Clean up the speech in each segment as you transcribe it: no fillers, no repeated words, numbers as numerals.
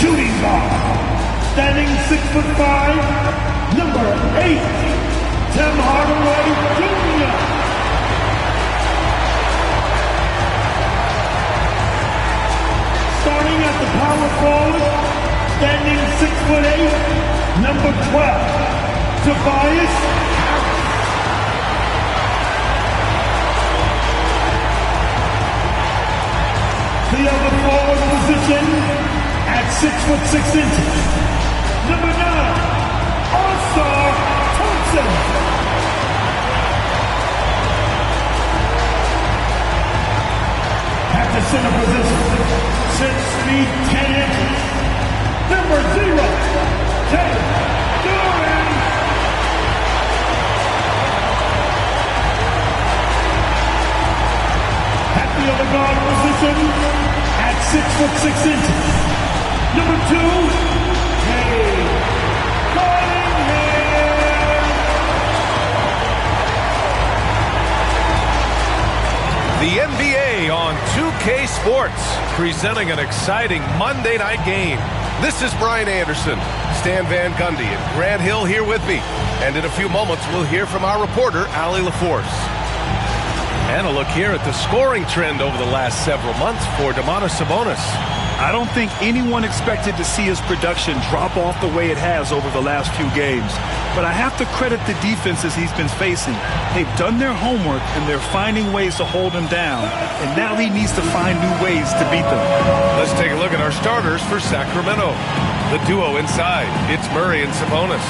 shooting guard. Standing 6'5", number 8, Tim Hardaway Jr. Starting at the power forward, standing 6'8", number 12, Tobias Harris. The other forward position at 6'6", number 9, All-Star Thompson. At the center position, 6 feet 10 inches, number 0, Ted Duran. At the other guard position, at 6'6", number 2, Cade Cunningham. The NBA on 2K Sports, presenting an exciting Monday night game. This is Brian Anderson, Stan Van Gundy, and Grant Hill here with me. And in a few moments, we'll hear from our reporter, Allie LaForce. And a look here at the scoring trend over the last several months for Domantas Sabonis. I don't think anyone expected to see his production drop off the way it has over the last few games. But I have to credit the defenses he's been facing. They've done their homework, and they're finding ways to hold him down. And now he needs to find new ways to beat them. Let's take a look at our starters for Sacramento. The duo inside, it's Murray and Sabonis.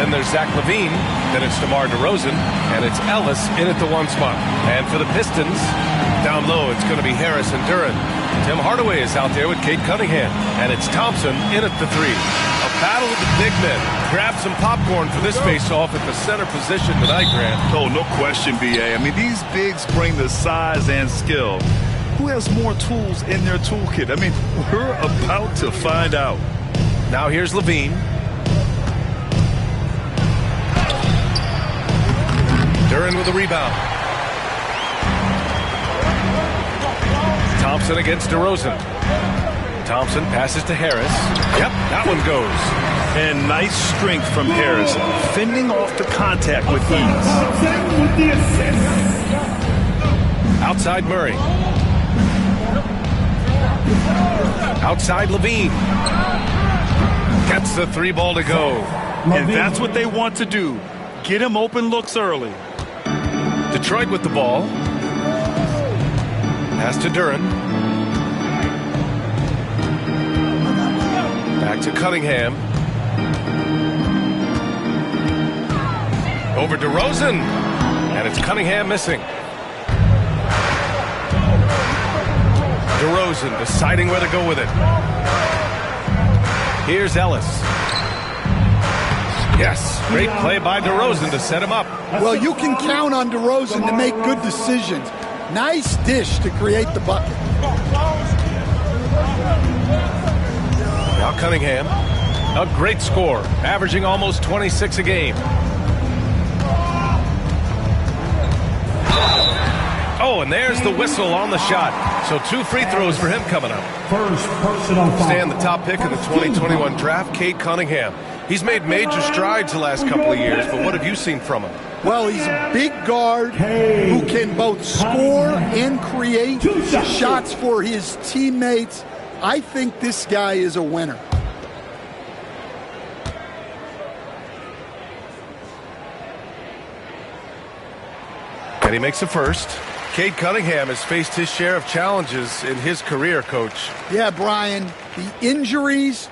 Then there's Zach LaVine, then it's DeMar DeRozan, and it's Ellis in at the 1 spot. And for the Pistons, down low, it's going to be Harris and Duran. Tim Hardaway is out there with Cade Cunningham, and it's Thompson in at the 3. A battle of the big men. Grab some popcorn for this face-off at the center position tonight, Grant. Oh, no question, B.A. I mean, these bigs bring the size and skill. Who has more tools in their toolkit? I mean, we're about to find out. Now here's LaVine. Duran with a rebound. Thompson against DeRozan. Thompson passes to Harris. Yep, that one goes. And nice strength from Harris, fending off the contact with ease. With the assist. Outside Murray. Outside LaVine. Gets the 3 ball to go. And that's what they want to do. Get him open looks early. Detroit with the ball. Pass to Duran. Back to Cunningham. Over DeRozan. And it's Cunningham missing. DeRozan deciding where to go with it. Here's Ellis. Yes, great play by DeRozan to set him up. Well, you can count on DeRozan to make good decisions. Nice dish to create the bucket. Now Cunningham, a great score, averaging almost 26 a game. Oh, and there's the whistle on the shot. So 2 free throws for him coming up. First personal foul. Stan, the top pick in the 2021 draft, Cade Cunningham. He's made major strides the last couple of years, but what have you seen from him? Well, he's a big guard who can both score and create shots for his teammates. I think this guy is a winner. And he makes a first. Cade Cunningham has faced his share of challenges in his career, Coach. Yeah, Brian, the injuries,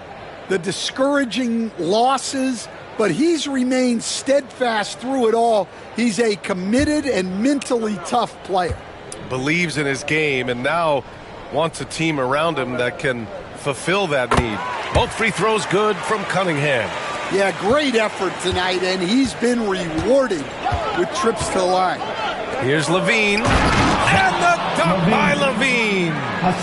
the discouraging losses, but he's remained steadfast through it all. He's a committed and mentally tough player. Believes in his game and now wants a team around him that can fulfill that need. Both free throws good from Cunningham. Yeah, great effort tonight, and he's been rewarded with trips to the line. Here's LaVine. And the dunk by LaVine.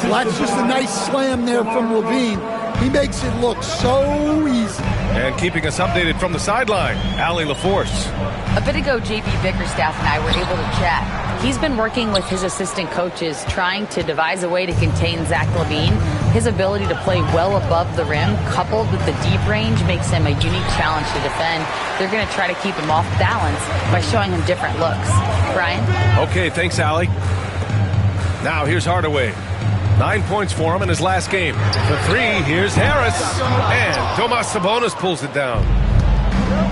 Well, that's just a nice slam there from LaVine. He makes it look so easy. And keeping us updated from the sideline, Allie LaForce. A bit ago, J.B. Bickerstaff and I were able to chat. He's been working with his assistant coaches trying to devise a way to contain Zach LaVine, His ability to play well above the rim, coupled with the deep range, makes him a unique challenge to defend. They're going to try to keep him off balance by showing him different looks. Brian? Okay, thanks, Allie. Now here's Hardaway. 9 points for him in his last game. For three, here's Harris. And Domas Sabonis pulls it down.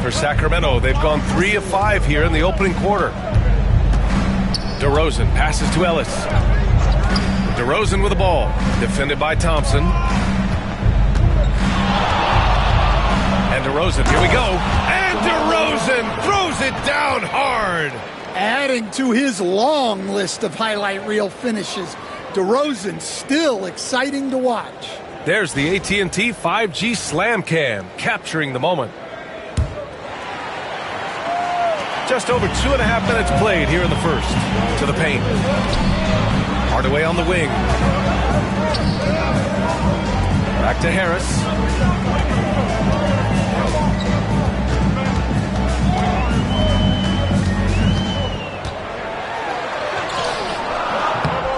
For Sacramento, they've gone 3 of 5 here in the opening quarter. DeRozan passes to Ellis. DeRozan with the ball. Defended by Thompson. And DeRozan, here we go. And DeRozan throws it down hard. Adding to his long list of highlight reel finishes, DeRozan still exciting to watch. There's the AT&T 5G Slam Cam, capturing the moment. Just over 2.5 minutes played here in the first. To the paint. Hardaway on the wing. Back to Harris.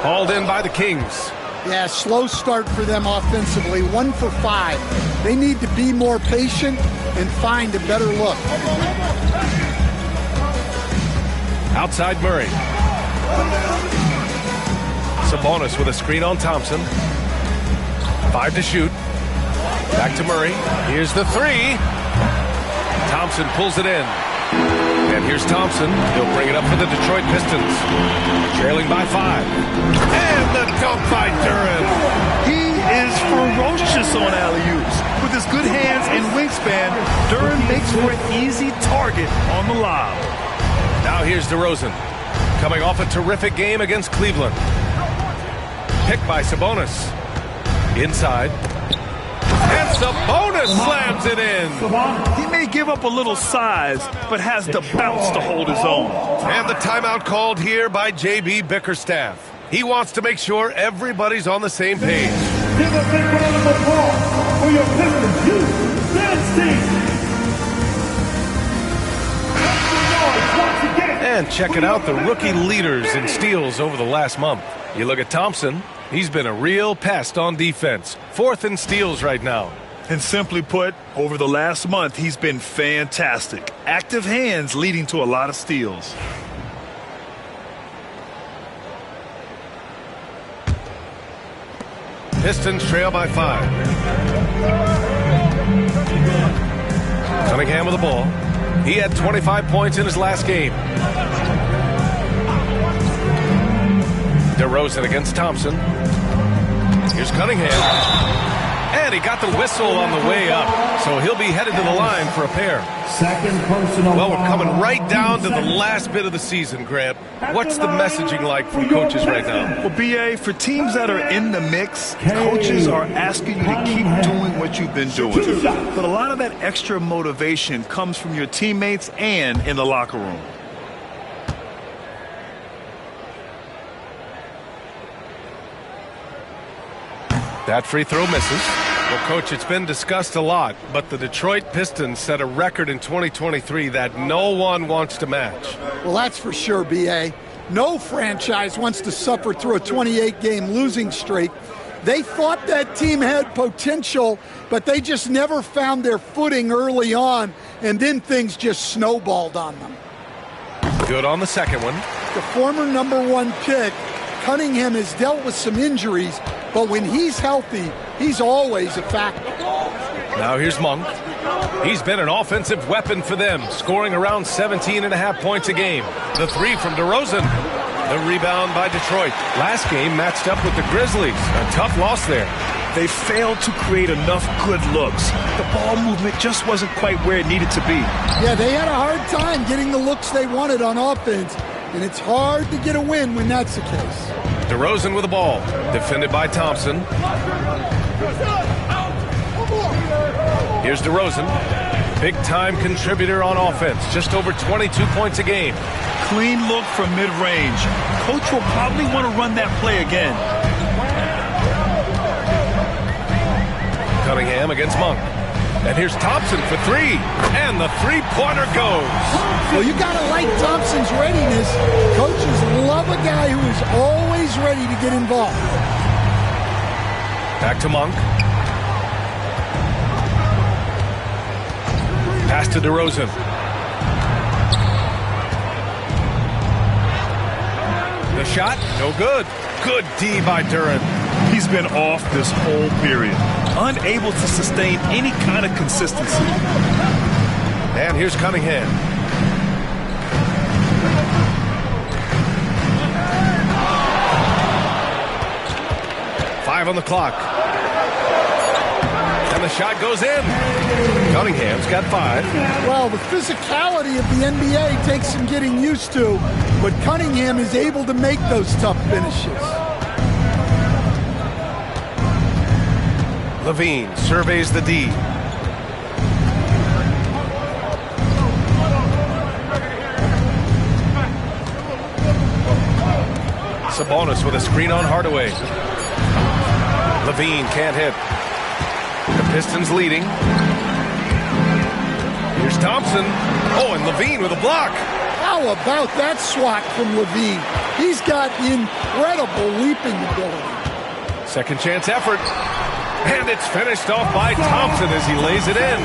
Hauled in by the Kings. Yeah, slow start for them offensively. 1 for 5. They need to be more patient and find a better look. Outside Murray. Sabonis with a screen on Thompson. 5 to shoot. Back to Murray. Here's the three. Thompson pulls it in. And here's Thompson. He'll bring it up for the Detroit Pistons. Trailing by 5. And the dunk by Duran. He is ferocious on alley-oops. With his good hands and wingspan, Duran makes for an easy target on the lob. Now here's DeRozan. Coming off a terrific game against Cleveland. Picked by Sabonis. Inside. And Sabonis slams it in. He may give up a little size, but has the bounce to hold his own. And the timeout called here by JB Bickerstaff. He wants to make sure everybody's on the same page. Give a big round of applause for your Pistons youth dance team. And check it out, the rookie leaders in steals over the last month. You look at Thompson, he's been a real pest on defense. 4th in steals right now. And simply put, over the last month, he's been fantastic. Active hands leading to a lot of steals. Pistons trail by 5. Cunningham with the ball. He had 25 points in his last game. DeRozan against Thompson. Here's Cunningham. And he got the whistle on the way up. So he'll be headed to the line for a pair. Second personal. Well, we're coming right down to the last bit of the season, Grant. What's the messaging like from coaches right now? Well, BA, for teams that are in the mix, coaches are asking you to keep doing what you've been doing. But a lot of that extra motivation comes from your teammates and in the locker room. That free throw misses. Well, Coach, it's been discussed a lot, but the Detroit Pistons set a record in 2023 that no one wants to match. Well, that's for sure, B.A. No franchise wants to suffer through a 28-game losing streak. They thought that team had potential, but they just never found their footing early on, and then things just snowballed on them. Good on the second one. The former #1 pick, Cunningham, has dealt with some injuries, but when he's healthy, he's always a factor. Now here's Monk. He's been an offensive weapon for them, scoring around 17.5 points a game. The three from DeRozan. The rebound by Detroit. Last game matched up with the Grizzlies. A tough loss there. They failed to create enough good looks. The ball movement just wasn't quite where it needed to be. Yeah, they had a hard time getting the looks they wanted on offense, and it's hard to get a win when that's the case. DeRozan with the ball, defended by Thompson. Here's DeRozan, big-time contributor on offense, just over 22 points a game. Clean look from mid-range. Coach will probably want to run that play again. Cunningham against Monk. And here's Thompson for three. And the three-pointer goes. Well, you got to like Thompson's readiness. Coaches love a guy who is always ready to get involved. Back to Monk. Pass to DeRozan. The shot, no good. Good D by Duran. He's been off this whole period, unable to sustain any kind of consistency. And here's Cunningham. Five on the clock. And the shot goes in. Cunningham's got 5. Well, the physicality of the NBA takes some getting used to, but Cunningham is able to make those tough finishes. Levine surveys the D. Sabonis with a screen on Hardaway. Levine can't hit. The Pistons leading. Here's Thompson. Oh, and Levine with a block. How about that swat from Levine? He's got incredible leaping ability. Second chance effort. And it's finished off by Thompson as he lays it in.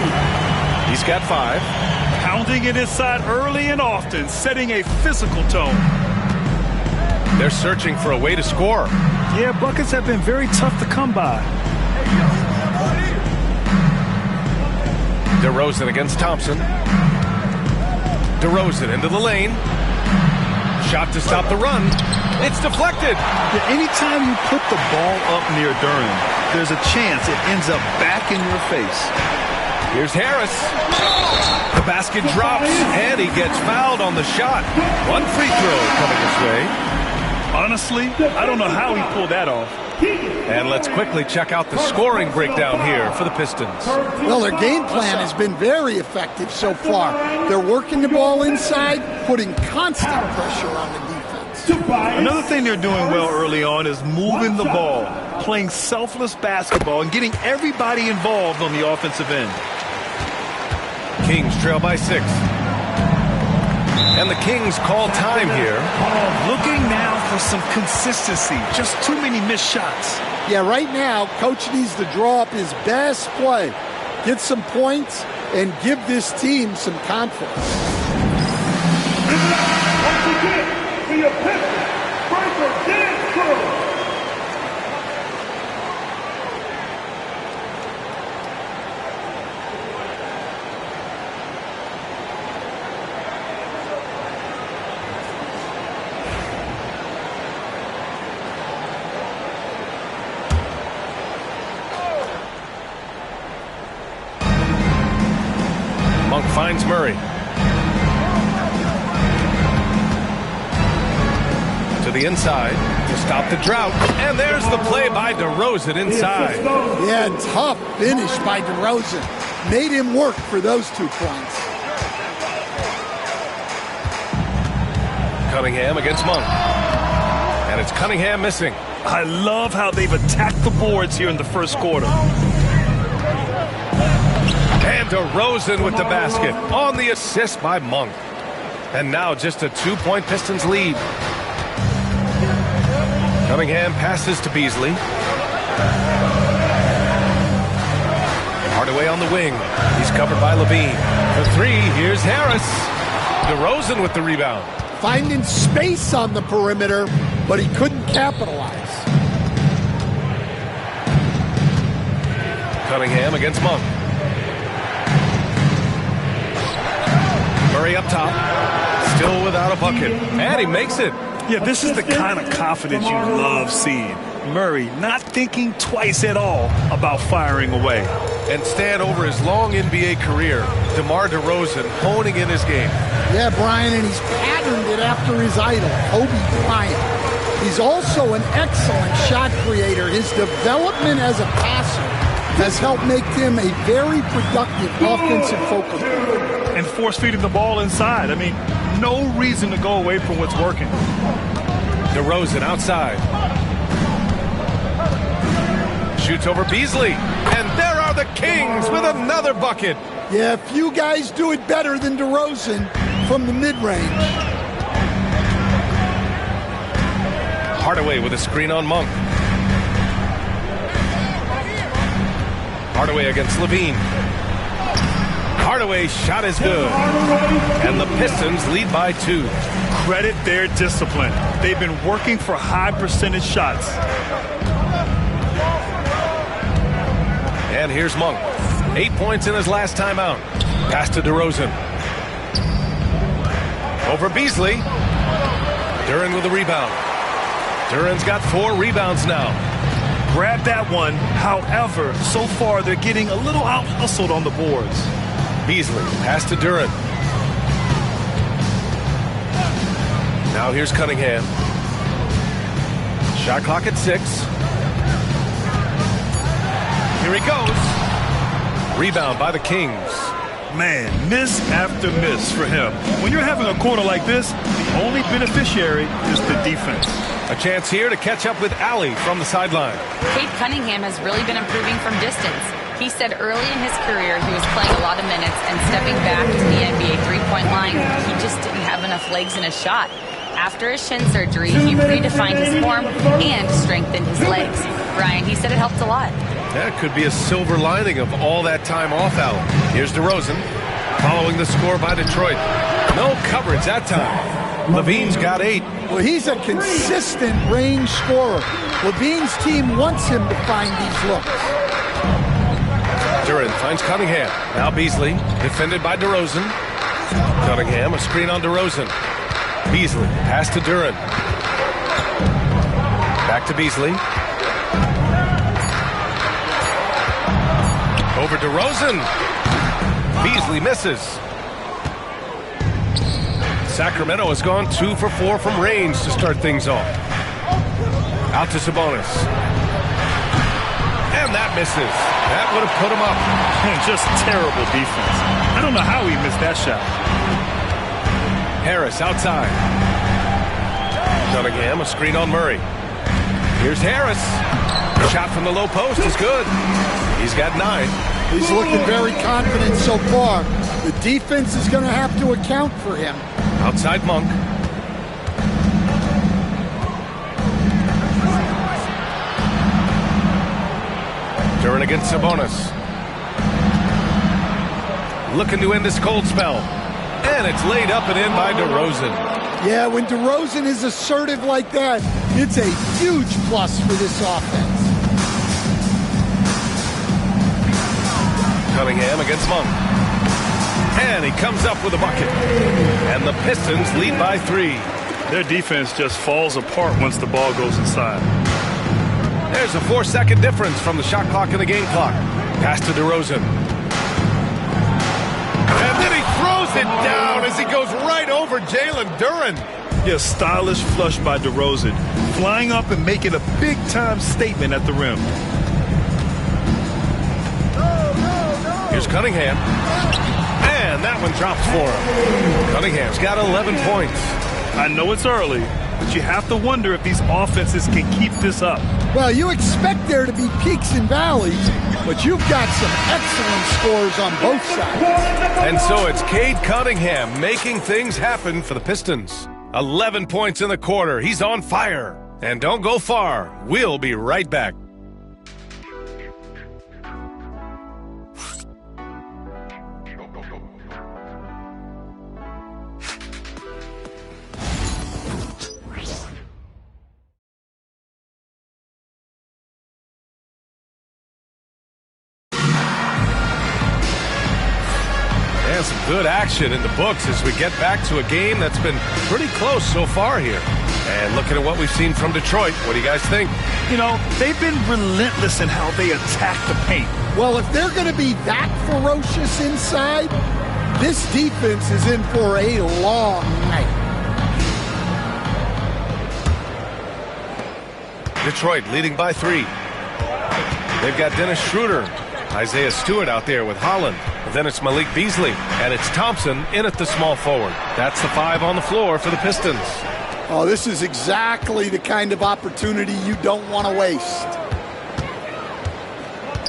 He's got 5. Pounding it inside early and often, setting a physical tone. They're searching for a way to score. Yeah, buckets have been very tough to come by. DeRozan against Thompson. DeRozan into the lane. Shot to stop the run. It's deflected. Yeah, anytime you put the ball up near Duran, there's a chance it ends up back in your face. Here's Harris. The basket drops, and he gets fouled on the shot. One free throw coming this way. Honestly, I don't know how he pulled that off. And let's quickly check out the scoring breakdown here for the Pistons. Well, their game plan has been very effective so far. They're working the ball inside, putting constant pressure on the defense. Another thing they're doing well early on is moving the ball, playing selfless basketball, and getting everybody involved on the offensive end. Kings trail by 6. And the Kings call time here. Looking now for some consistency. Just too many missed shots. Yeah, right now, Coach needs to draw up his best play, get some points, and give this team some confidence. Once again, the Pistons, Franklin dance crew. Monk finds Murray. To the inside to stop the drought. And there's the play by DeRozan inside. Yeah, tough finish by DeRozan. Made him work for those 2 points. Cunningham against Monk. And it's Cunningham missing. I love how they've attacked the boards here in the first quarter. And DeRozan with the basket on the assist by Monk. And now just a 2-point Pistons lead. Cunningham passes to Beasley. Hardaway on the wing. He's covered by Levine. For 3, here's Harris. DeRozan with the rebound. Finding space on the perimeter, but he couldn't capitalize. Cunningham against Monk. Murray up top. Still without a bucket. And he makes it. Yeah, this is the kind of confidence you love seeing. Murray not thinking twice at all about firing away. And stand over his long NBA career, DeMar DeRozan honing in his game. Yeah, Brian, and he's patterned it after his idol, Kobe Bryant. He's also an excellent shot creator. His development as a passer has helped make him a very productive offensive focal point. And force-feeding the ball inside. I mean, no reason to go away from what's working. DeRozan outside. Shoots over Beasley. And there are the Kings with another bucket. Yeah, few guys do it better than DeRozan from the mid-range. Hardaway with a screen on Monk. Hardaway against Levine. Hardaway's shot is good. And the Pistons lead by 2. Credit their discipline. They've been working for high percentage shots. And here's Monk. 8 points in his last time out. Pass to DeRozan. Over Beasley. Duren with a rebound. Duren's got 4 rebounds now. Grab that one. However, so far they're getting a little out-hustled on the boards. Beasley, pass to Duren. Now here's Cunningham. Shot clock at 6. Here he goes. Rebound by the Kings. Man, miss after miss for him. When you're having a quarter like this, the only beneficiary is the defense. A chance here to catch up with Allie from the sideline. Cade Cunningham has really been improving from distance. He said early in his career he was playing a lot of minutes, and stepping back to the NBA three-point line, he just didn't have enough legs in his shot. After his shin surgery, he redefined his form and strengthened his legs. Brian, he said it helped a lot. That could be a silver lining of all that time off, Allen. Here's DeRozan, following the score by Detroit. No coverage that time. Levine's got 8. Well, he's a consistent range scorer. Levine's team wants him to find these looks. Duren finds Cunningham. Now Beasley, defended by DeRozan. Cunningham, a screen on DeRozan. Beasley, pass to Duren. Back to Beasley. Over DeRozan. Beasley misses. Sacramento has gone 2 for 4 from range to start things off. Out to Sabonis. And that misses. That would have put him up. Just terrible defense. I don't know how he missed that shot. Harris outside. Cunningham, a screen on Murray. Here's Harris. The shot from the low post is good. He's got 9. He's looking very confident so far. The defense is going to have to account for him. Outside Monk. Duren against Sabonis. Looking to end this cold spell. And it's laid up and in by DeRozan. Yeah, when DeRozan is assertive like that, it's a huge plus for this offense. Cunningham against Monk. And he comes up with a bucket. And the Pistons lead by 3. Their defense just falls apart once the ball goes inside. There's a 4-second difference from the shot clock and the game clock. Pass to DeRozan. And then he throws it down as he goes right over Jalen Duren. Yeah, stylish flush by DeRozan. Flying up and making a big-time statement at the rim. Here's Cunningham. And that one drops for him. Cunningham's got 11 points. I know it's early, but you have to wonder if these offenses can keep this up. Well, you expect there to be peaks and valleys, but you've got some excellent scores on both sides. And so it's Cade Cunningham making things happen for the Pistons. 11 points in the quarter. He's on fire. And don't go far. We'll be right back. And some good action in the books as we get back to a game that's been pretty close so far here. And looking at what we've seen from Detroit, what do you guys think? You know, they've been relentless in how they attack the paint. Well, if they're going to be that ferocious inside, this defense is in for a long night. Detroit leading by 3. They've got Dennis Schroeder, Isaiah Stewart out there with Holland. Then it's Malik Beasley, and it's Thompson in at the small forward. That's the 5 on the floor for the Pistons. Oh, this is exactly the kind of opportunity you don't want to waste.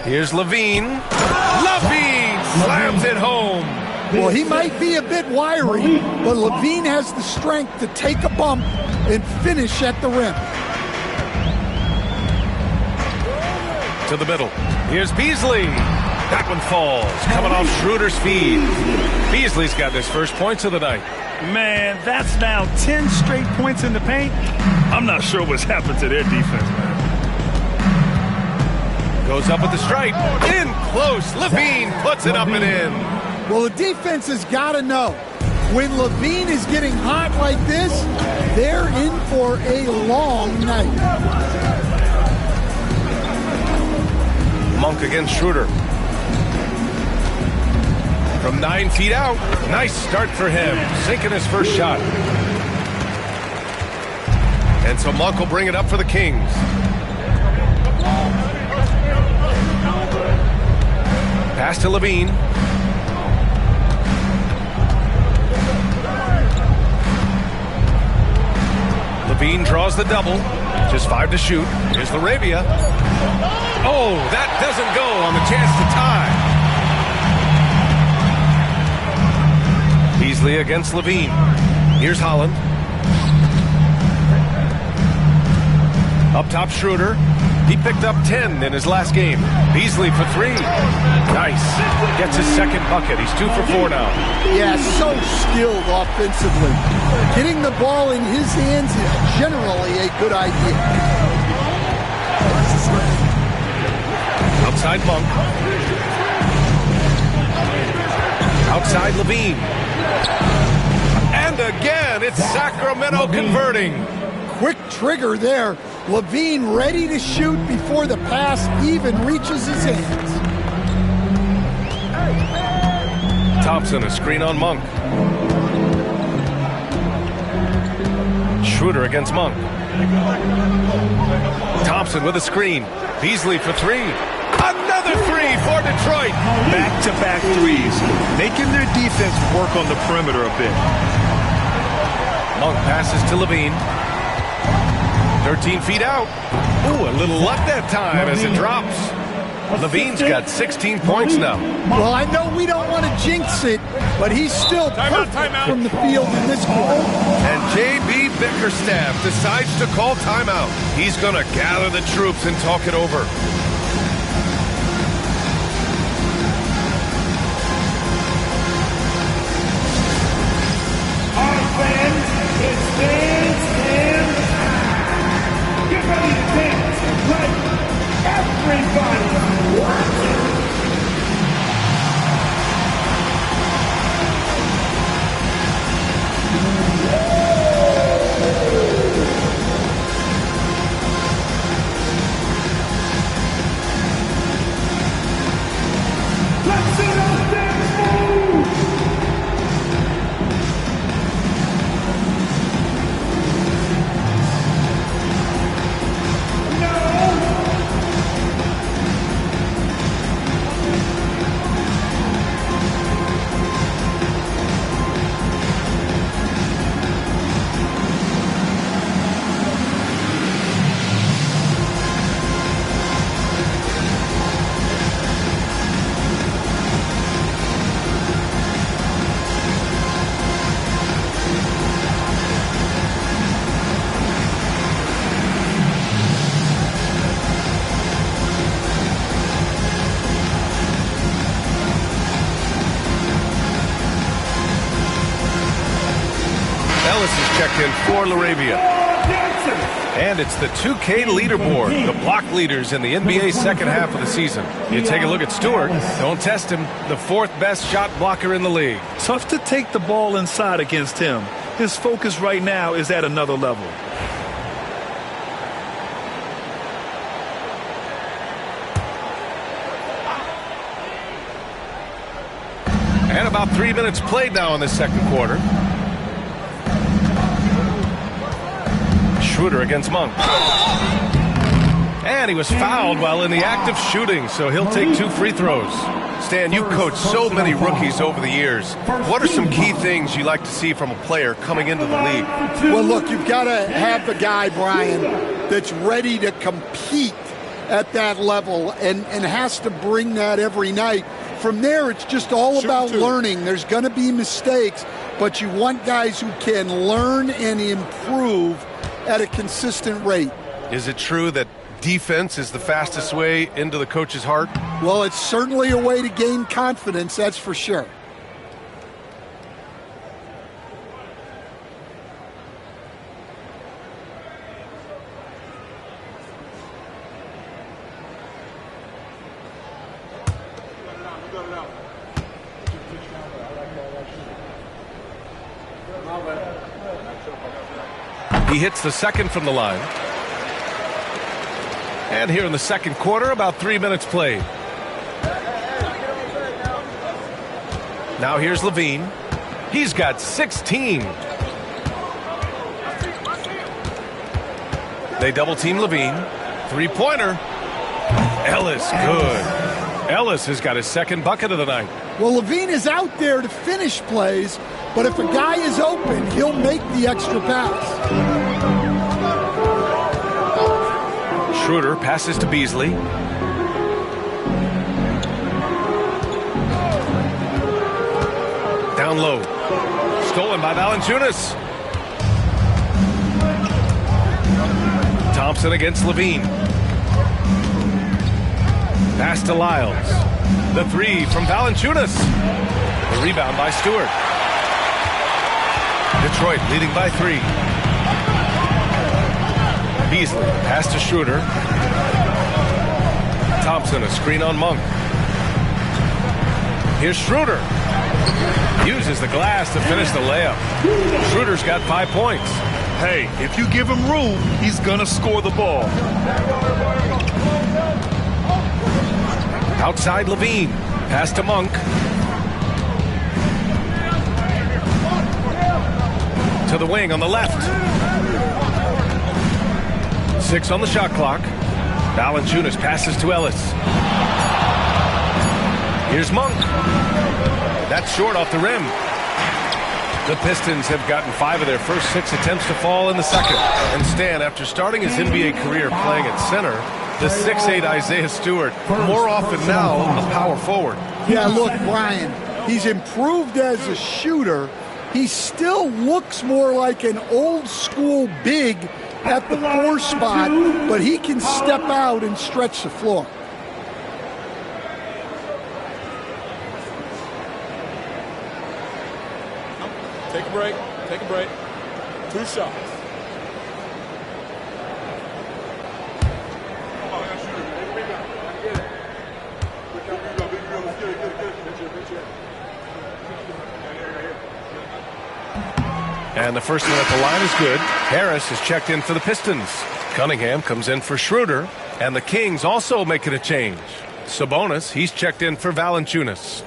Here's Levine. Levine slams it home. Well, he might be a bit wiry, but Levine has the strength to take a bump and finish at the rim. To the middle. Here's Beasley. That one falls, coming off Schroeder's feed. Beasley's got his first points of the night. Man, that's now 10 straight points in the paint. I'm not sure what's happened to their defense, man. Goes up at the stripe. In close. Levine puts it up and in. Well, the defense has got to know. When Levine is getting hot like this, they're in for a long night. Monk against Schroeder. From 9 feet out. Nice start for him. Sinking his first shot. And so Monk will bring it up for the Kings. Pass to Levine. Levine draws the double. Just 5 to shoot. Here's Laravia. Oh, that doesn't go on the chance to tie. Beasley against Levine. Here's Holland. Up top, Schroeder. He picked up 10 in his last game. Beasley for 3. Nice. Gets his second bucket. He's 2 for 4 now. Yeah, so skilled offensively. Getting the ball in his hands is generally a good idea. Outside Monk. Outside Levine. And again, it's Sacramento converting. Quick trigger there. Levine ready to shoot before the pass even reaches his hands. Thompson, a screen on Monk. Schroeder against Monk. Thompson with a screen. Beasley for 3. Another 3 for Detroit. Back-to-back threes, making their defense work on the perimeter a bit. Monk passes to Levine. 13 feet out. Ooh, a little luck that time as it drops. Levine's got 16 points now. Well, I know we don't want to jinx it, but he's still perfect from the field in this quarter. And J.B. Bickerstaff decides to call timeout. He's going to gather the troops and talk it over. All right, fans, it's dance and get ready to dance like everybody watching. Let's see those dance moves. Ellis is checked in for Laravia. And it's the 2K leaderboard, the block leaders in the NBA second half of the season. You take a look at Stewart. Don't test him. The 4th best shot blocker in the league. Tough to take the ball inside against him. His focus right now is at another level. And about 3 minutes played now in the second quarter. Schroeder against Monk. And he was fouled while in the act of shooting, so he'll take 2 free throws. Stan, you've coached so many rookies over the years. What are some key things you like to see from a player coming into the league? Well, look, you've got to have the guy, Brian, that's ready to compete at that level and has to bring that every night. From there, it's just all about learning. There's going to be mistakes, but you want guys who can learn and improve at a consistent rate. Is it true that defense is the fastest way into the coach's heart? Well, it's certainly a way to gain confidence, that's for sure. He hits the second from the line. And here in the second quarter, about 3 minutes played. Now here's Levine. He's got 16. They double team Levine. Three-pointer. Ellis, good. Ellis has got his second bucket of the night. Well, Levine is out there to finish plays, but if a guy is open, he'll make the extra pass. Schroeder passes to Beasley. Down low. Stolen by Valanciunas. Thompson against Levine. Pass to Lyles. The three from Valanciunas. The rebound by Stewart. Detroit leading by 3. Beasley, pass to Schroeder. Thompson, a screen on Monk. Here's Schroeder. Uses the glass to finish the layup. Schroeder's got 5 points. Hey, if you give him room, he's going to score the ball. Outside Levine. Pass to Monk. To the wing on the left. 6 on the shot clock. Valanciunas passes to Ellis. Here's Monk. That's short off the rim. The Pistons have gotten 5 of their first 6 attempts to fall in the second. And Stan, after starting his NBA career playing at center, the 6'8" Isaiah Stewart, more often now a power forward. Yeah, look, Brian, he's improved as a shooter. He still looks more like an old school big at the 4 spot, but he can step out and stretch the floor. Take a break. Take a break. 2 shots. And the first one at the line is good. Harris is checked in for the Pistons. Cunningham comes in for Schroeder. And the Kings also making a change. Sabonis, he's checked in for Valanciunas.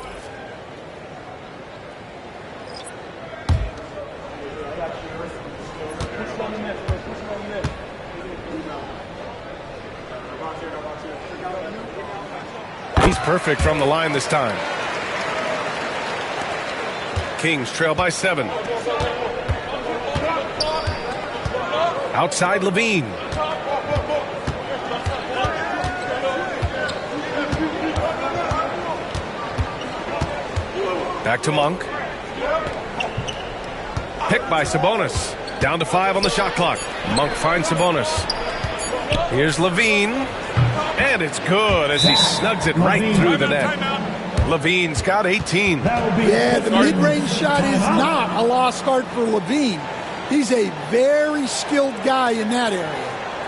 He's perfect from the line this time. Kings trail by 7. Outside Levine. Back to Monk. Picked by Sabonis. Down to 5 on the shot clock. Monk finds Sabonis. Here's Levine. And it's good as he snugs it right through the net. Levine's got 18. Yeah, the mid-range shot is not a lost art for Levine. He's a very skilled guy in that area.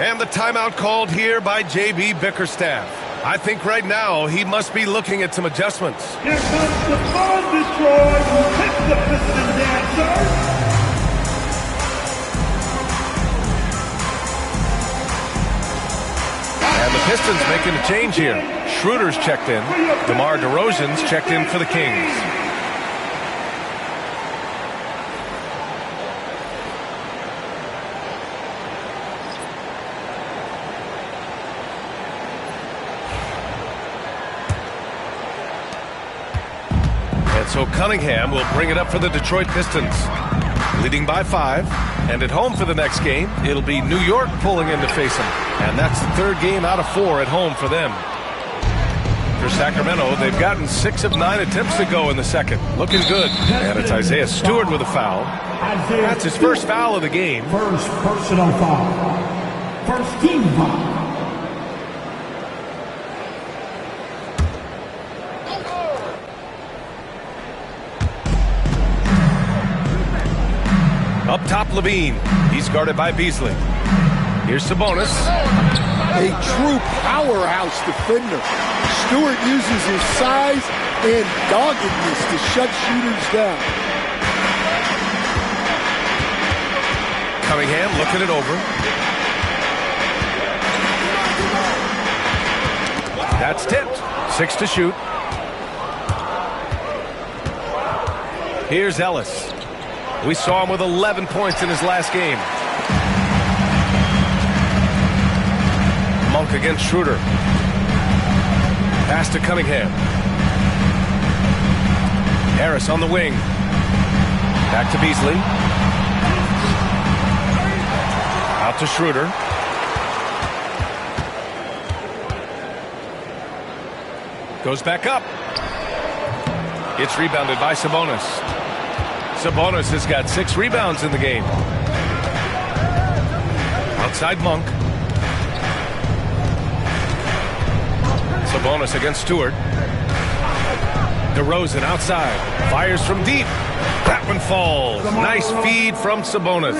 And the timeout called here by J.B. Bickerstaff. I think right now he must be looking at some adjustments. Here comes the fun, Detroit. Hit the Piston dancer. And the Pistons making a change here. Schroeder's checked in. DeMar DeRozan's checked in for the Kings. And so Cunningham will bring it up for the Detroit Pistons. Leading by 5. And at home for the next game, it'll be New York pulling in to face them. And that's the 3rd game out of 4 at home for them. For Sacramento, they've gotten 6 of 9 attempts to go in the second. Looking good. And it's Isaiah Stewart with a foul. That's his first foul of the game. First personal foul. First team foul. Up top, Levine. He's guarded by Beasley. Here's Sabonis. A true powerhouse defender. Stewart uses his size and doggedness to shut shooters down. Cunningham looking it over. That's tipped. 6 to shoot. Here's Ellis. We saw him with 11 points in his last game. Monk against Schroeder. Pass to Cunningham. Harris on the wing. Back to Beasley. Out to Schroeder. Goes back up. It's rebounded by Sabonis. Sabonis has got 6 rebounds in the game. Outside Monk. Sabonis against Stewart. DeRozan outside. Fires from deep. That one falls. Nice feed from Sabonis.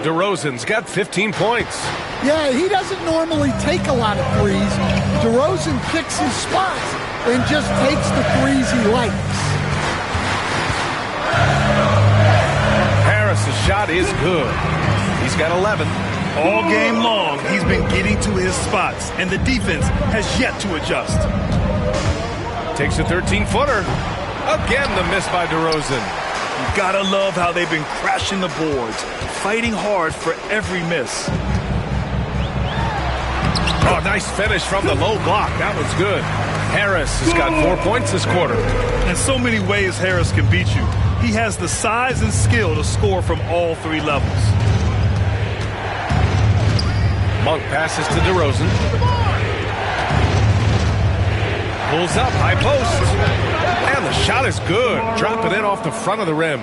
DeRozan's got 15 points. Yeah, he doesn't normally take a lot of threes. DeRozan picks his spots and just takes the threes he likes. Harris's shot is good. He's got 11. All game long, he's been getting to his spots, and the defense has yet to adjust. Takes a 13-footer. Again, the miss by DeRozan. You gotta love how they've been crashing the boards, fighting hard for every miss. Oh, nice finish from the low block. That was good. Harris has got 4 points this quarter. In so many ways, Harris can beat you. He has the size and skill to score from all 3 levels. Monk passes to DeRozan. Pulls up, high post. And the shot is good. Drop it in off the front of the rim.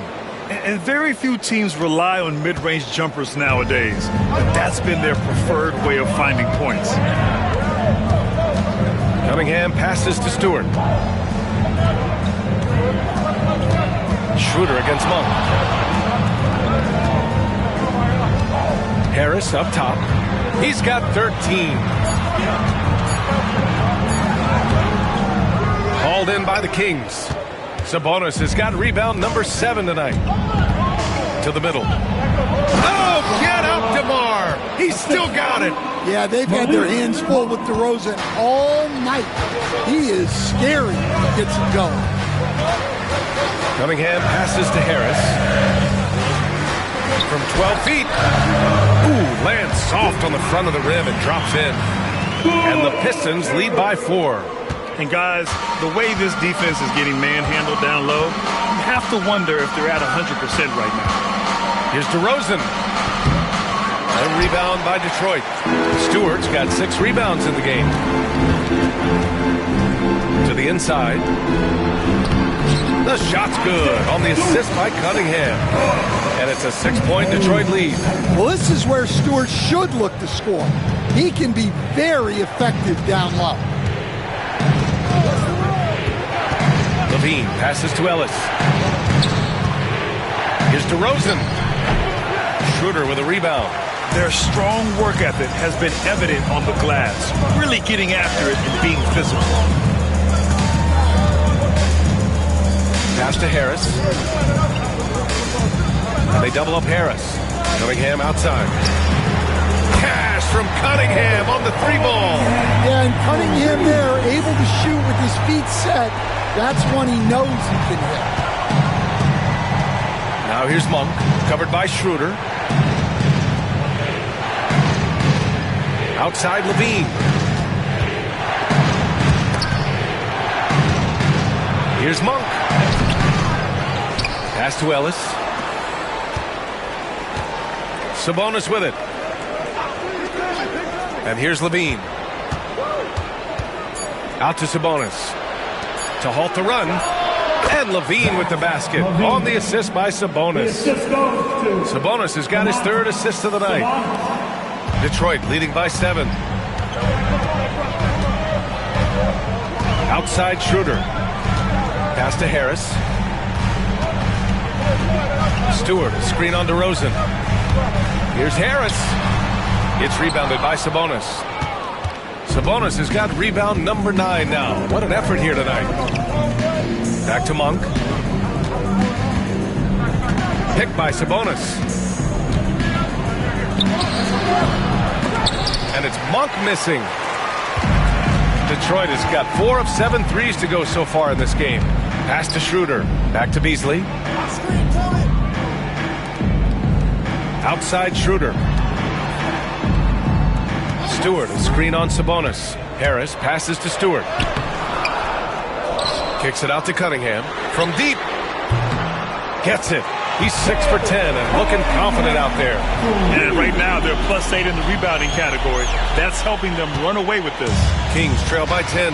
And very few teams rely on mid-range jumpers nowadays. But that's been their preferred way of finding points. Cunningham passes to Stewart. Schroeder against Monk. Harris up top. He's got 13. Hauled in by the Kings. Sabonis has got rebound number 7 tonight. To the middle. Oh, get up, DeMar. He's still got it. Yeah, they've had their hands full with DeRozan all night. He is scary when he gets it going. Cunningham passes to Harris. From 12 feet. Ooh, lands soft on the front of the rim and drops in. And the Pistons lead by 4. And guys, the way this defense is getting manhandled down low, you have to wonder if they're at 100% right now. Here's DeRozan. A rebound by Detroit. Stewart's got 6 rebounds in the game. To the inside. The shot's good on the assist by Cunningham. And it's a 6-point Detroit lead. Well, this is where Stewart should look to score. He can be very effective down low. Levine passes to Ellis. Here's DeRozan. Schroeder with a rebound. Their strong work ethic has been evident on the glass, really getting after it and being physical. Pass to Harris. And they double up Harris. Cunningham outside. Cash from Cunningham on the 3-ball. Yeah, and Cunningham there, able to shoot with his feet set. That's one he knows he can hit. Now here's Monk, covered by Schroeder. Outside Levine. Here's Monk. Pass to Ellis. Sabonis with it. And here's Levine. Out to Sabonis. To halt the run. And Levine with the basket. On the assist by Sabonis. Sabonis has got his 3rd assist of the night. Detroit leading by 7. Outside Schroeder. Pass to Harris. Stewart, a screen on DeRozan. Here's Harris. It's rebounded by Sabonis. Sabonis has got rebound number 9 now. What an effort here tonight. Back to Monk. Picked by Sabonis. And it's Monk missing. Detroit has got 4 of 7 threes to go so far in this game. Pass to Schroeder. Back to Beasley. Outside Schroeder. Stewart, a screen on Sabonis. Harris passes to Stewart. Kicks it out to Cunningham. From deep. Gets it. He's 6 for 10 and looking confident out there. And right now they're +8 in the rebounding category. That's helping them run away with this. Kings trail by 10.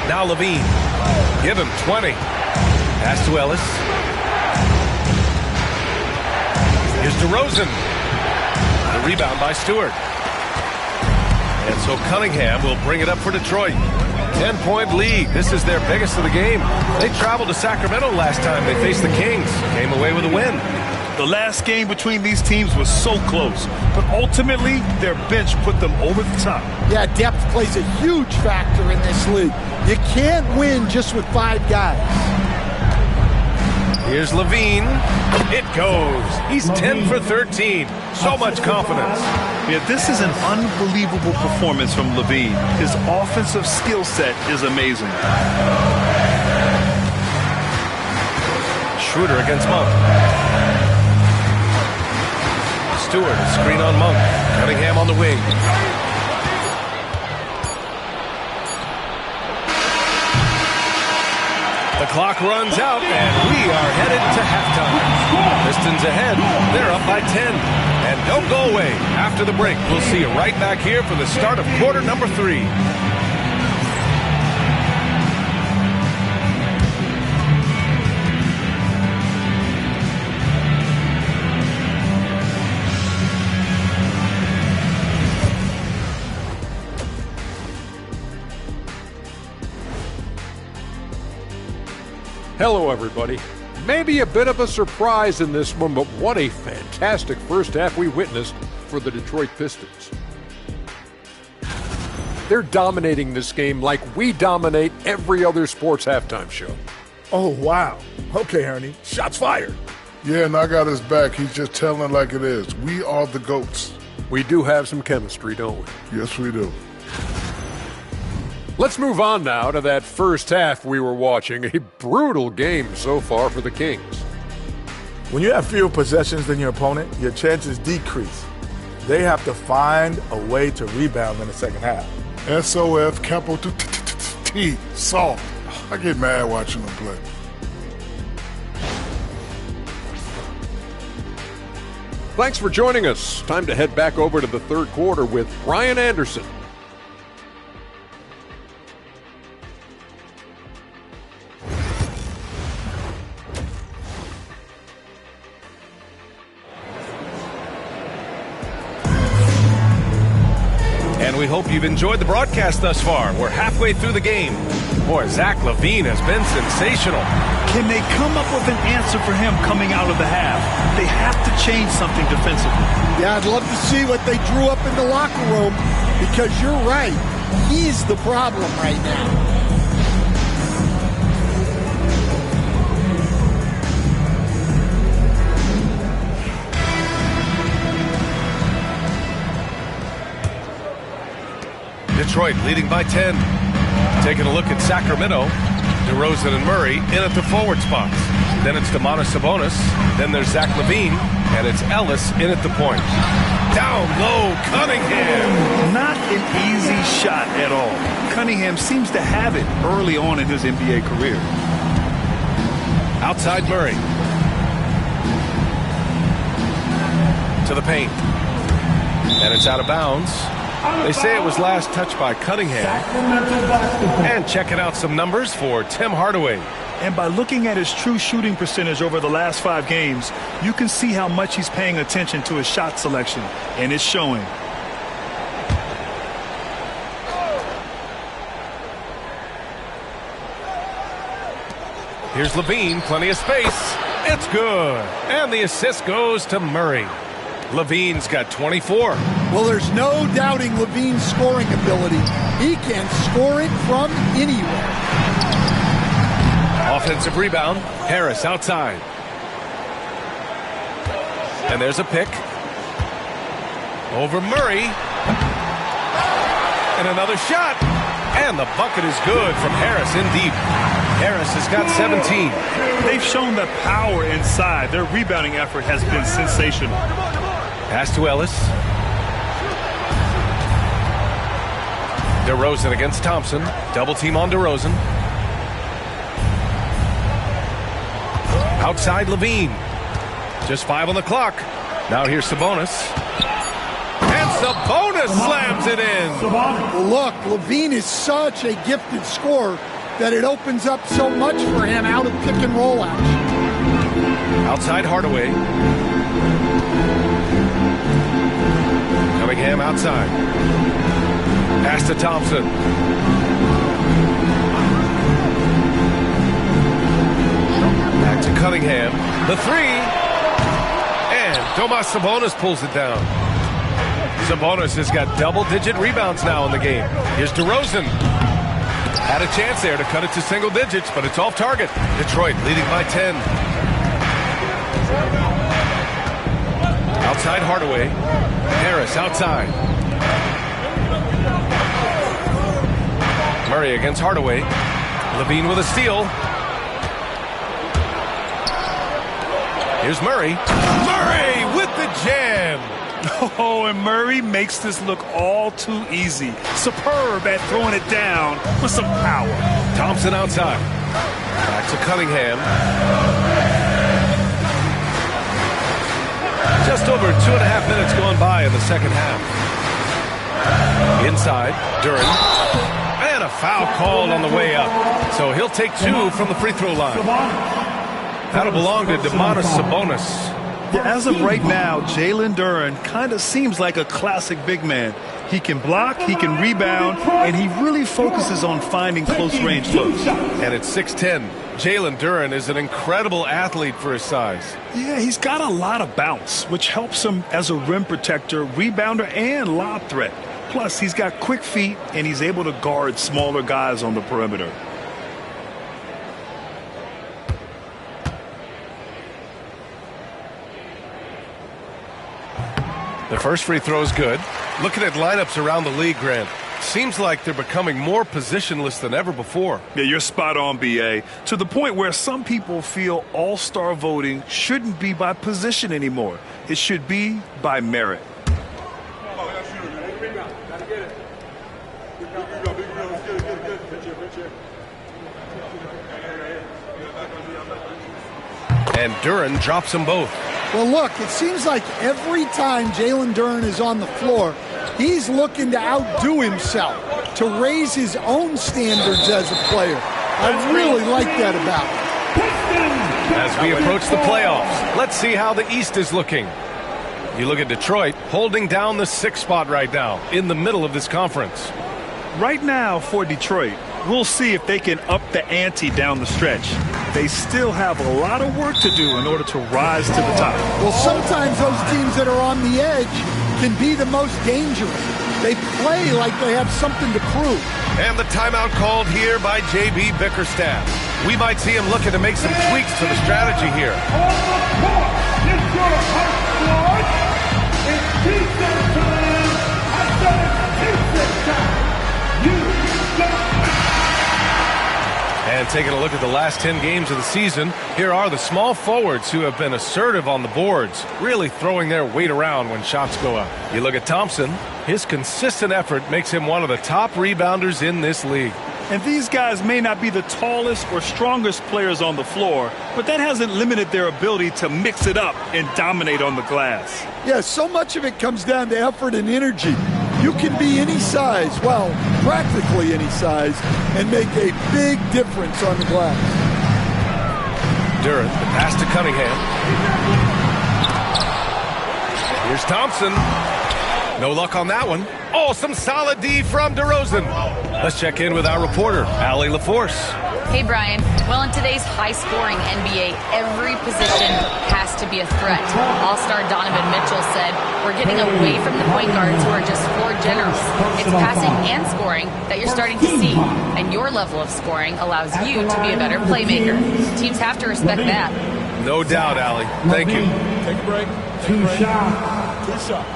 Now Levine. Give him 20. Pass to Ellis. Here's DeRozan. The rebound by Stewart. And so Cunningham will bring it up for Detroit. 10-point lead. This is their biggest of the game. They traveled to Sacramento last time they faced the Kings. Came away with a win. The last game between these teams was so close, but ultimately their bench put them over the top. Yeah, depth plays a huge factor in this league. You can't win just with 5 guys. Here's Levine. It goes. He's 10 for 13. So much confidence. Yeah, this is an unbelievable performance from Levine. His offensive skill set is amazing. Schroeder against Monk. Stewart, screen on Monk. Cunningham on the wing. The clock runs out, and we are headed to halftime. Pistons ahead. They're up by 10. And don't go away. After the break, we'll see you right back here for the start of quarter number 3. Hello, everybody. Maybe a bit of a surprise in this one, but what a fantastic first half we witnessed for the Detroit Pistons. They're dominating this game like we dominate every other sports halftime show. Oh, wow. Okay, Ernie. Shots fired. Yeah, and I got his back. He's just telling it like it is. We are the GOATs. We do have some chemistry, don't we? Yes, we do. Let's move on now to that first half we were watching. A brutal game so far for the Kings. When you have fewer possessions than your opponent, your chances decrease. They have to find a way to rebound in the second half. SOF, capital T, soft. I get mad watching them play. Thanks for joining us. Time to head back over to the third quarter with Brian Anderson. And we hope you've enjoyed the broadcast thus far. We're halfway through the game. Boy, Zach LaVine has been sensational. Can they come up with an answer for him coming out of the half? They have to change something defensively. Yeah, I'd love to see what they drew up in the locker room, because you're right. He's the problem right now. Detroit leading by 10. Taking a look at Sacramento. DeRozan and Murray in at the forward spots. Then it's Domantas Sabonis. Then there's Zach LaVine. And it's Ellis in at the point. Down low, Cunningham. Not an easy shot at all. Cunningham seems to have it early on in his NBA career. Outside Murray. To the paint. And it's out of bounds. They say it was last touched by Cunningham. And checking out some numbers for Tim Hardaway. And by looking at his true shooting percentage over the last 5 games, you can see how much he's paying attention to his shot selection, and it's showing. Here's Levine, plenty of space. It's good. And the assist goes to Murray. Levine's got 24. Well, there's no doubting Levine's scoring ability. He can score it from anywhere. Offensive rebound. Harris outside. And there's a pick. Over Murray. And another shot. And the bucket is good from Harris in deep. Harris has got 17. They've shown the power inside. Their rebounding effort has been sensational. Pass to Ellis. DeRozan against Thompson. Double team on DeRozan. Outside Levine. Just 5 on the clock. Now here's Sabonis. And Sabonis slams it in. Look, Levine is such a gifted scorer that it opens up so much for him out of pick and roll action. Outside Hardaway. Cunningham outside. Pass to Thompson. Back to Cunningham. The three. And Domas Sabonis pulls it down. Sabonis has got double-digit rebounds now in the game. Here's DeRozan. Had a chance there to cut it to single digits, but it's off target. Detroit leading by 10. Outside Hardaway. Harris outside. Murray against Hardaway. Levine with a steal. Here's Murray. Murray with the jam. Oh, and Murray makes this look all too easy. Superb at throwing it down with some power. Thompson outside. Back to Cunningham. Just over 2.5 minutes gone by in the second half. Inside, Duren. And a foul called on the way up. So he'll take 2 from the free throw line. That'll belong to Domantas Sabonis. Yeah, as of right now, Jalen Duren kind of seems like a classic big man. He can block, he can rebound, and he really focuses on finding close-range looks. And at 6'10", Jalen Duren is an incredible athlete for his size. Yeah, he's got a lot of bounce, which helps him as a rim protector, rebounder, and lob threat. Plus, he's got quick feet, and he's able to guard smaller guys on the perimeter. The first free throw is good. Looking at lineups around the league, Grant, seems like they're becoming more positionless than ever before. Yeah, you're spot on, B.A. To the point where some people feel all-star voting shouldn't be by position anymore. It should be by merit. And Duren drops them both. Well, look, it seems like every time Jalen Duren is on the floor, he's looking to outdo himself, to raise his own standards as a player. I really like that about him. As we approach the playoffs, let's see how the East is looking. You look at Detroit holding down the 6th spot right now in the middle of this conference. Right now for Detroit, we'll see if they can up the ante down the stretch. They still have a lot of work to do in order to rise to the top. Well, sometimes those teams that are on the edge can be the most dangerous. They play like they have something to prove. And the timeout called here by J.B. Bickerstaff. We might see him looking to make some tweaks to the strategy here. And taking a look at the last 10 games of the season, here are the small forwards who have been assertive on the boards, really throwing their weight around when shots go up. You look at Thompson, his consistent effort makes him one of the top rebounders in this league. And these guys may not be the tallest or strongest players on the floor, but that hasn't limited their ability to mix it up and dominate on the glass. Yeah, so much of it comes down to effort and energy. You can be any size, well, practically any size, and make a big difference on the glass. Duren, the pass to Cunningham. Here's Thompson. No luck on that one. Oh, some solid D from DeRozan. Let's check in with our reporter, Allie LaForce. Hey, Brian. Well, in today's high-scoring NBA, every position has to be a threat. All-star Donovan Mitchell said, we're getting away from the point guards who are just floor generals. It's passing and scoring that you're starting to see, and your level of scoring allows you to be a better playmaker. Teams have to respect that. No doubt, Allie. Thank you. Take a break. Two shots. Two shots.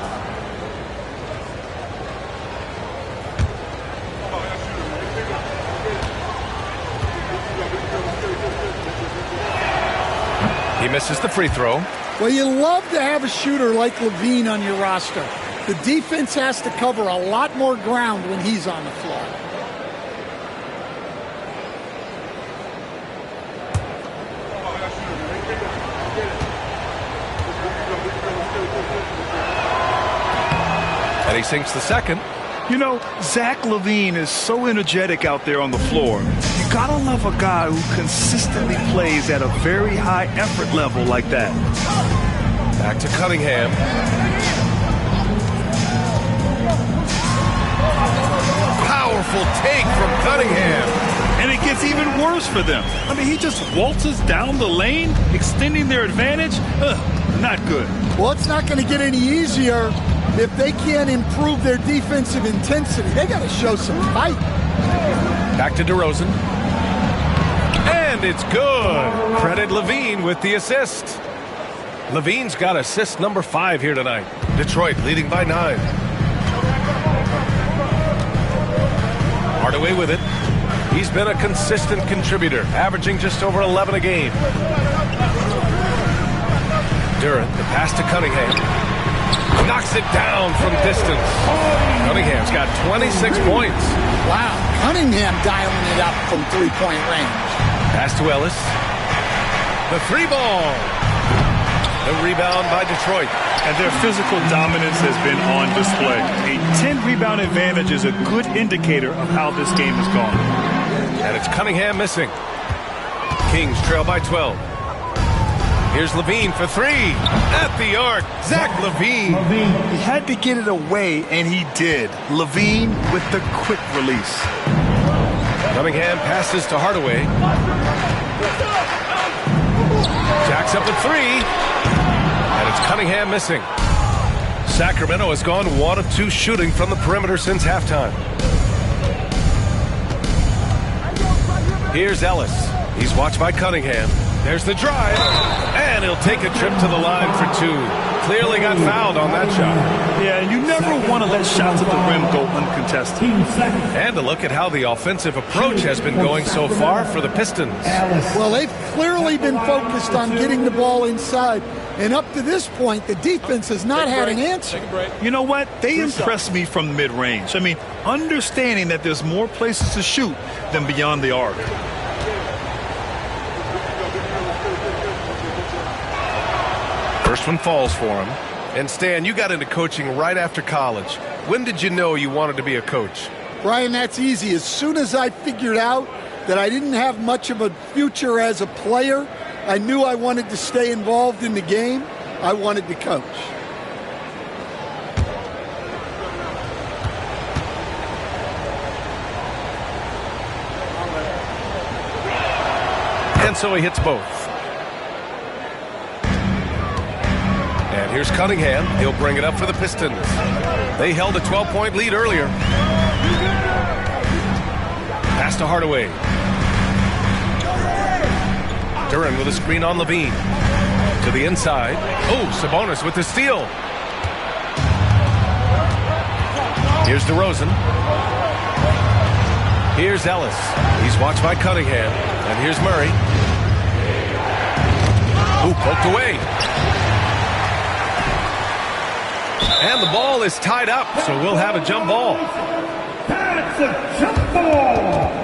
He misses the free throw. Well, you love to have a shooter like Levine on your roster. The defense has to cover a lot more ground when he's on the floor. And he sinks the second. You know, Zach LaVine is so energetic out there on the floor. You gotta love a guy who consistently plays at a very high effort level like that. Back to Cunningham. Powerful take from Cunningham. And it gets even worse for them. I mean, he just waltzes down the lane, extending their advantage. Not good. Well, it's not going to get any easier if they can't improve their defensive intensity. They got to show some fight. Back to DeRozan. And it's good. Credit Levine with the assist. Levine's got assist number 5 here tonight. Detroit leading by 9. Hardaway with it. He's been a consistent contributor, averaging just over 11 a game. Durant, the pass to Cunningham. Knocks it down from distance. Cunningham's got 26 points. Wow, Cunningham dialing it up from three-point range. Pass to Ellis. The 3-ball. The rebound by Detroit. And their physical dominance has been on display. A 10-rebound advantage is a good indicator of how this game has gone. And it's Cunningham missing. Kings trail by 12. Here's Levine for 3. At the arc, Zach LaVine. He had to get it away, and he did. LaVine with the quick release. Cunningham passes to Hardaway. Jacks up a 3. And it's Cunningham missing. Sacramento has gone 1 of 2 shooting from the perimeter since halftime. Here's Ellis. He's watched by Cunningham. There's the drive. And he'll take a trip to the line for 2. Clearly got fouled on that shot. Yeah, you never want to let shots at the rim go uncontested. And a look at how the offensive approach has been going so far for the Pistons. Well, they've clearly been focused on getting the ball inside. And up to this point, the defense has not had an answer. You know what? They impress me from mid-range. I mean, understanding that there's more places to shoot than beyond the arc. First one falls for him. And Stan, you got into coaching right after college. When did you know you wanted to be a coach? Brian, that's easy. As soon as I figured out that I didn't have much of a future as a player, I knew I wanted to stay involved in the game. I wanted to coach. And so he hits both. And here's Cunningham. He'll bring it up for the Pistons. They held a 12-point lead earlier. Pass to Hardaway. Durant with a screen on Levine. To the inside. Oh, Sabonis with the steal. Here's DeRozan. Here's Ellis. He's watched by Cunningham. And here's Murray. Ooh, poked away. And the ball is tied up, so we'll have a jump ball. That's a jump ball.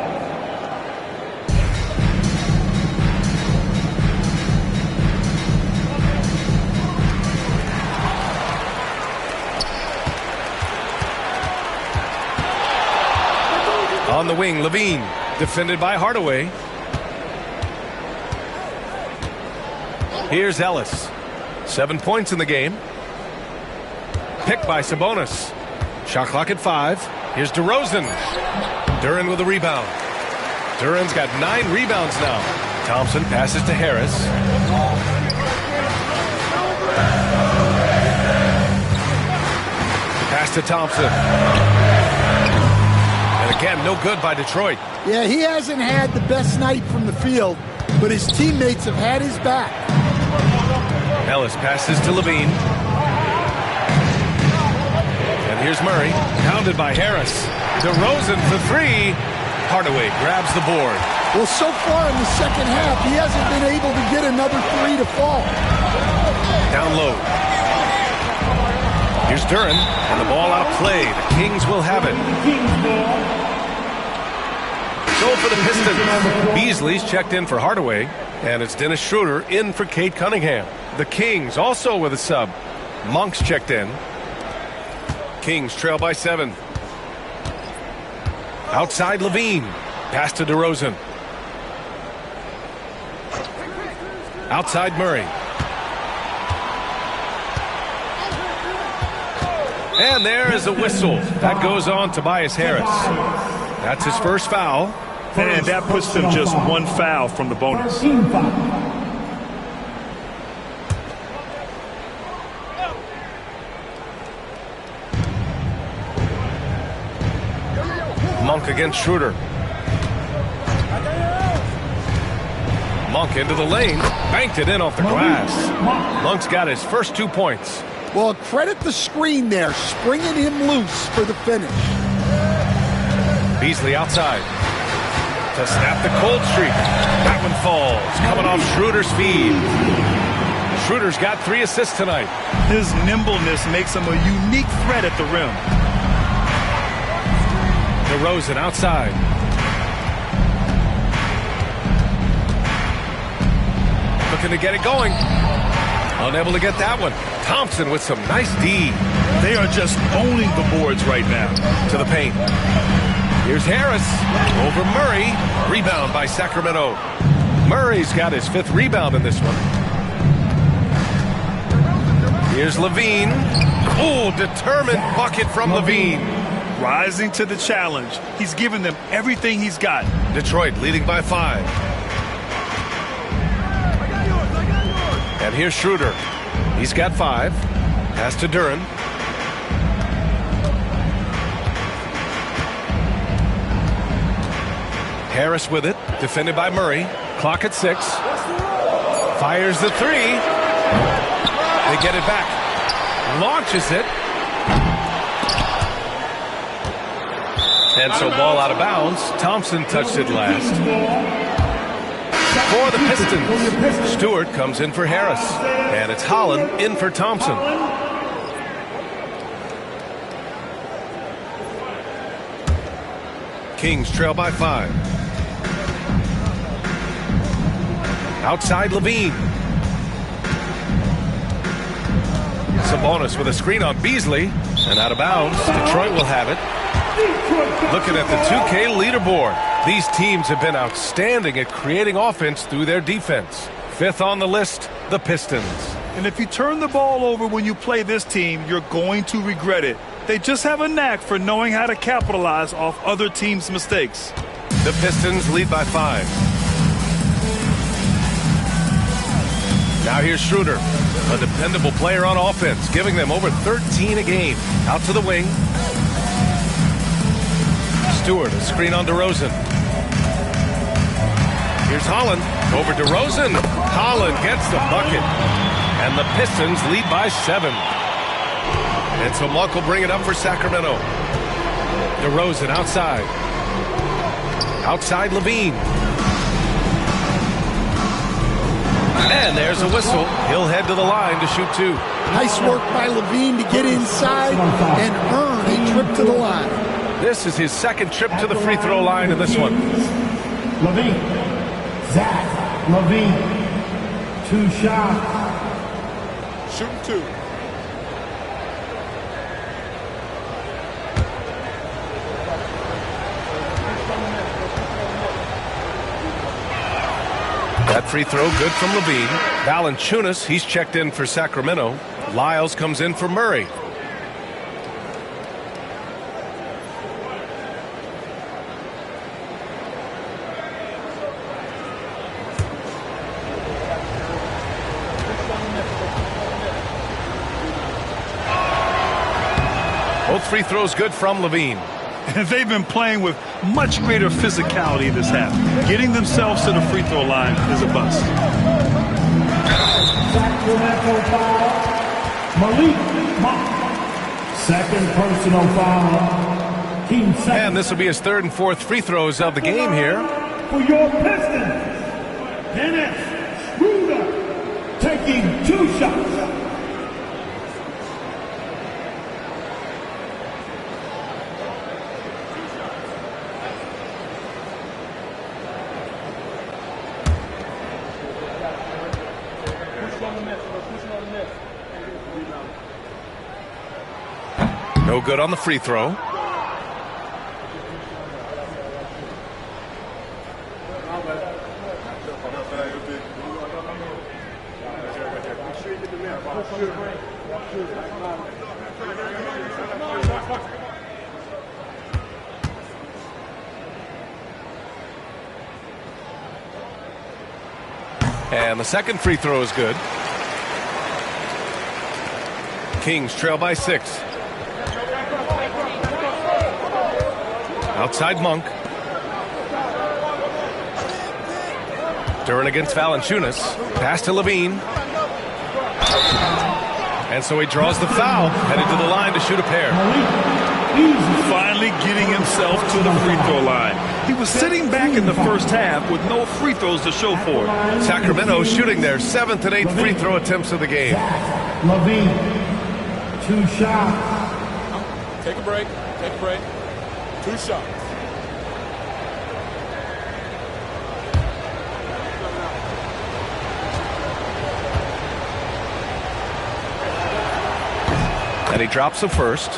On the wing, Levine, defended by Hardaway. Here's Ellis. 7 points in the game. Picked by Sabonis. Shot clock at 5. Here's DeRozan. Durant with a rebound. Duran's got 9 rebounds now. Thompson passes to Harris. Pass to Thompson. And again, no good by Detroit. Yeah, he hasn't had the best night from the field, but his teammates have had his back. Ellis passes to Levine. And here's Murray, pounded by Harris. DeRozan for 3. Hardaway grabs the board. Well, so far in the second half, he hasn't been able to get another 3 to fall. Down low. Here's Duran, and the ball out of play. The Kings will have it. So for the Pistons, Beasley's checked in for Hardaway, and it's Dennis Schroeder in for Cade Cunningham. The Kings also with a sub. Monk's checked in. Kings trail by 7. Outside Levine. Pass to DeRozan. Outside Murray. And there is a whistle. That goes on Tobias Harris. That's his first foul. And that puts them just 1 foul from the bonus. Monk against Schroeder. Monk into the lane. Banked it in off the glass. Monk's got his first 2 points. Well, credit the screen there, springing him loose for the finish. Beasley outside to snap the cold streak. That one falls, coming off Schroeder's feed. Schroeder's got 3 assists tonight. His nimbleness makes him a unique threat at the rim. DeRozan outside. Looking to get it going. Unable to get that one. Thompson with some nice D. They are just owning the boards right now. To the paint. Here's Harris over Murray. Rebound by Sacramento. Murray's got his 5th rebound in this one. Here's Levine. Oh, determined bucket from Levine. Rising to the challenge. He's given them everything he's got. Detroit leading by 5. And here's Schroeder. He's got 5. Pass to Duran. Harris with it. Defended by Murray. Clock at 6. Fires the 3. They get it back. Launches it. And so ball out of bounds. Thompson touched it last. For the Pistons, Stewart comes in for Harris. And it's Holland in for Thompson. Kings trail by 5. Outside Levine. Sabonis with a screen on Beasley. And out of bounds. Detroit will have it. Looking at the 2K leaderboard, these teams have been outstanding at creating offense through their defense. 5th on the list, the Pistons. And if you turn the ball over when you play this team, you're going to regret it. They just have a knack for knowing how to capitalize off other teams' mistakes. The Pistons lead by 5. Now here's Schroeder, a dependable player on offense, giving them over 13 a game. Out to the wing. Stewart, a screen on DeRozan. Here's Holland over DeRozan. Holland gets the bucket. And the Pistons lead by 7. And so Monk will bring it up for Sacramento. DeRozan outside. Outside Levine. And there's a whistle. He'll head to the line to shoot 2. Nice work by Levine to get inside and earn a trip to the line. This is his 2nd trip to the free throw line in this one. Levine. Zach Levine. 2 shots. Shooting 2. That free throw good from Levine. Valanciunas, he's checked in for Sacramento. Lyles comes in for Murray. Both free throws good from Levine. They've been playing with much greater physicality this half. Getting themselves to the free throw line is a bust. Sacramento foul. Malik Monk. Second personal foul. Team second. And this will be his third and fourth free throws of the game here. For your Pistons, Dennis Schroeder taking 2 shots. No good on the free throw. And the second free throw is good. Kings trail by 6. Outside Monk. Duran against Valanciunas. Pass to Levine. And so he draws the foul, headed to the line to shoot a pair. Finally getting himself to the free throw line. He was sitting back in the first half with no free throws to show for it. Sacramento shooting their 7th and 8th free throw attempts of the game. Levine, 2 shots. Take a break. Take a break. 2 shots. And he drops the first.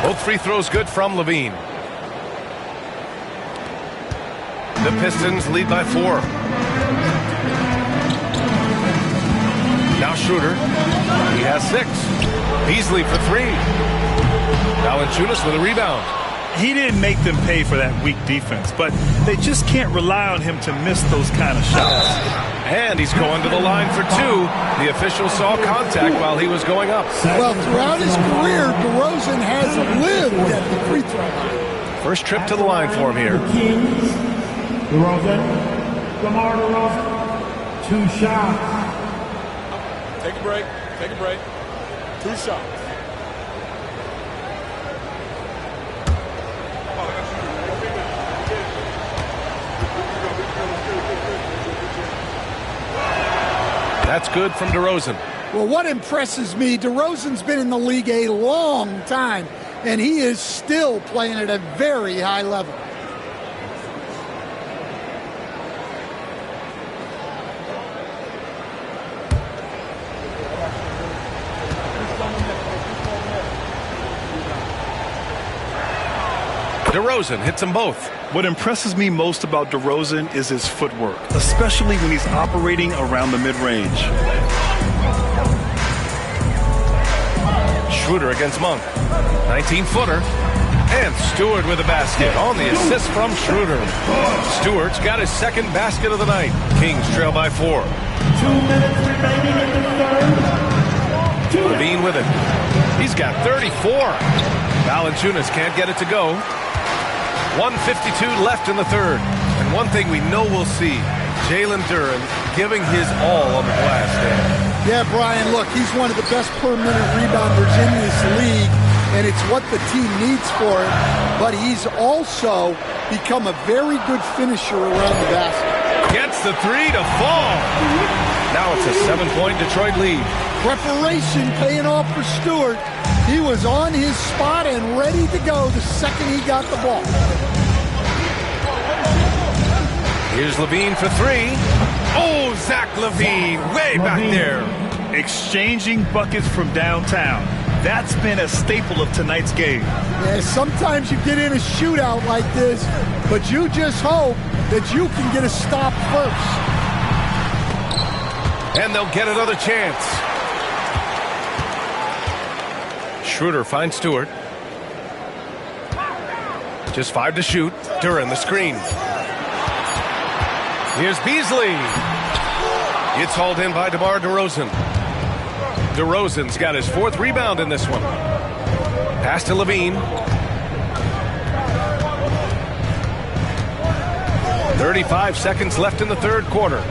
Both free throws good from Levine. The Pistons lead by 4. Now Schroeder. He has 6. Beasley for 3. Valanciunas with a rebound. He didn't make them pay for that weak defense, but they just can't rely on him to miss those kind of shots. And he's going to the line for 2. The official saw contact while he was going up. Well, throughout his career, DeRozan has lived at the free throw line. First trip to the line for him here. Kings, DeMar DeRozan, 2 shots. Take a break. Take a break. 2 shots. That's good from DeRozan. Well, what impresses me, DeRozan's been in the league a long time, and he is still playing at a very high level. DeRozan hits them both. What impresses me most about DeRozan is his footwork, especially when he's operating around the mid-range. Schroeder against Monk. 19-footer. And Stewart with a basket on the assist from Schroeder. Stewart's got his second basket of the night. Kings trail by 4. 2 minutes remaining in the third. Levine with it. He's got 34. Valanciunas can't get it to go. 1:52 left in the third. And one thing we know we'll see, Jalen Duran giving his all on the glass there. Yeah, Brian, look, he's one of the best per-minute rebounders in this league, and it's what the team needs for him. But he's also become a very good finisher around the basket. Gets the 3 to fall. Now it's a 7-point Detroit lead. Preparation paying off for Stewart. He was on his spot and ready to go the second he got the ball. Here's Levine for 3. Oh, Zach Levine, way back there. Exchanging buckets from downtown. That's been a staple of tonight's game. Yeah, sometimes you get in a shootout like this, but you just hope that you can get a stop first. And they'll get another chance. Schroeder finds Stewart. Just 5 to shoot. Duran the screen. Here's Beasley. It's hauled in by DeMar DeRozan. DeRozan's got his 4th rebound in this one. Pass to Levine. 35 seconds left in the 3rd quarter.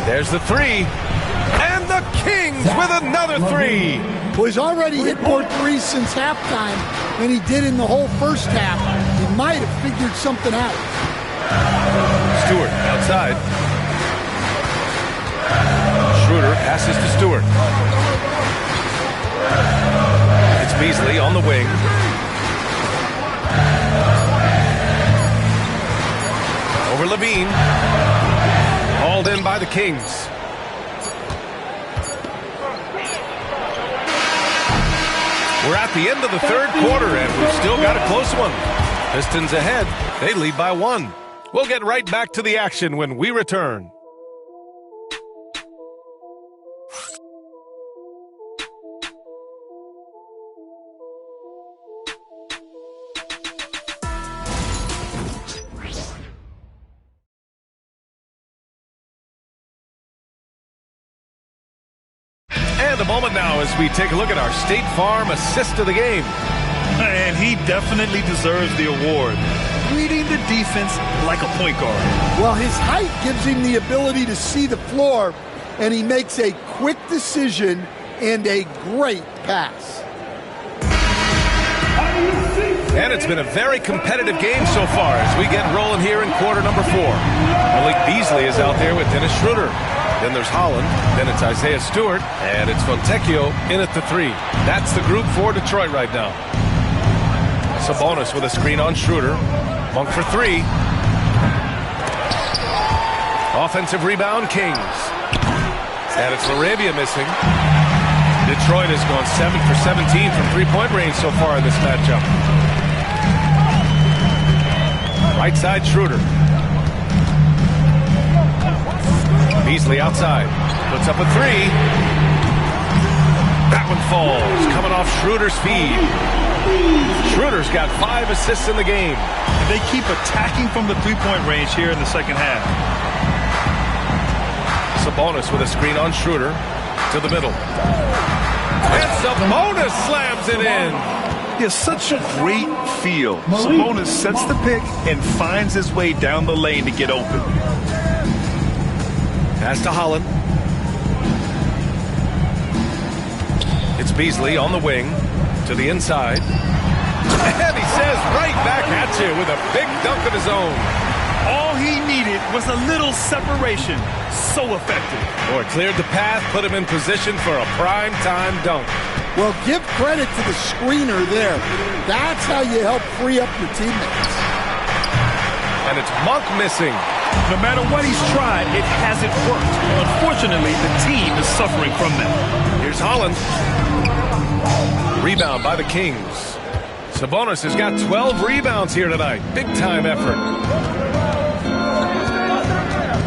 There's the 3. And the Kings with another 3. Well, he's already hit more threes since halftime than he did in the whole first half. He might have figured something out. Stewart outside. Schroeder passes to Stewart. It's Beasley on the wing. Over Levine. Hauled in by the Kings. We're at the end of the 3rd quarter, and we've still got a close one. Pistons ahead. They lead by 1. We'll get right back to the action when we return. And a moment now as we take a look at our State Farm assist of the game. And he definitely deserves the award. Reading the defense like a point guard. Well, his height gives him the ability to see the floor, and he makes a quick decision and a great pass. And it's been a very competitive game so far as we get rolling here in quarter number 4. Malik Beasley is out there with Dennis Schroeder. Then there's Holland. Then it's Isaiah Stewart. And it's Fontecchio in at the 3. That's the group for Detroit right now. Sabonis with a screen on Schroeder. Monk for 3. Offensive rebound, Kings. And it's Laravia missing. Detroit has gone 7 for 17 from three-point range so far in this matchup. Right side, Schroeder. Beasley outside. Puts up a 3. That one falls. Coming off Schroeder's feed. Schroeder's got 5 assists in the game. And they keep attacking from the three-point range here in the second half. Sabonis with a screen on Schroeder to the middle. And Sabonis slams it in. He has such a great feel. Sabonis sets the pick and finds his way down the lane to get open. Pass to Holland. It's Beasley on the wing to the inside. And he says right back at you with a big dunk of his own. All he needed was a little separation. So effective. Boy, cleared the path, put him in position for a prime-time dunk. Well, give credit to the screener there. That's how you help free up your teammates. And it's Monk missing. No matter what he's tried, it hasn't worked. Unfortunately, the team is suffering from that. Here's Holland. Rebound by the Kings. Sabonis has got 12 rebounds here tonight. Big-time effort.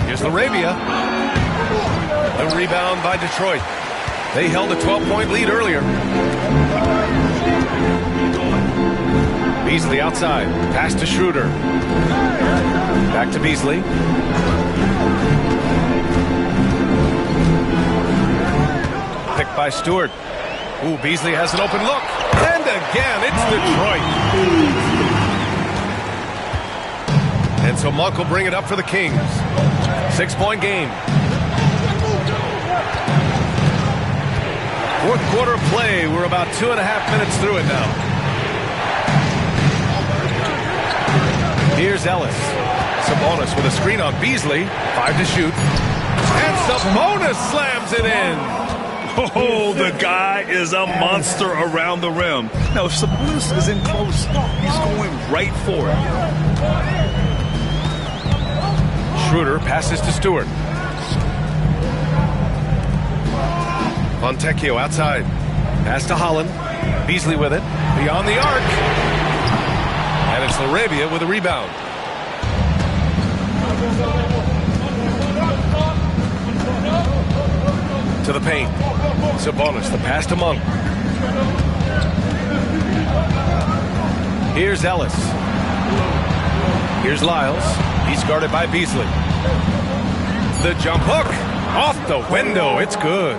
Here's Laravia. A rebound by Detroit. They held a 12-point lead earlier. Beasley outside. Pass to Schroeder. Back to Beasley. Picked by Stewart. Ooh, Beasley has an open look. And again, it's Detroit. And so Monk will bring it up for the Kings. 6-point game. 4th quarter play. We're about 2.5 minutes through it now. Here's Ellis. Sabonis with a screen on Beasley. 5 to shoot. And Sabonis slams it in. Oh, the guy is a monster around the rim. Now, if Sabonis is in close, he's going right for it. Schroeder passes to Stewart. Fontecchio outside. Pass to Holland. Beasley with it. Beyond the arc. And it's Laravia with a rebound. To the paint. Sabonis, the pass to Monk. Here's Ellis. Here's Lyles. He's guarded by Beasley. The jump hook. Off the window. It's good.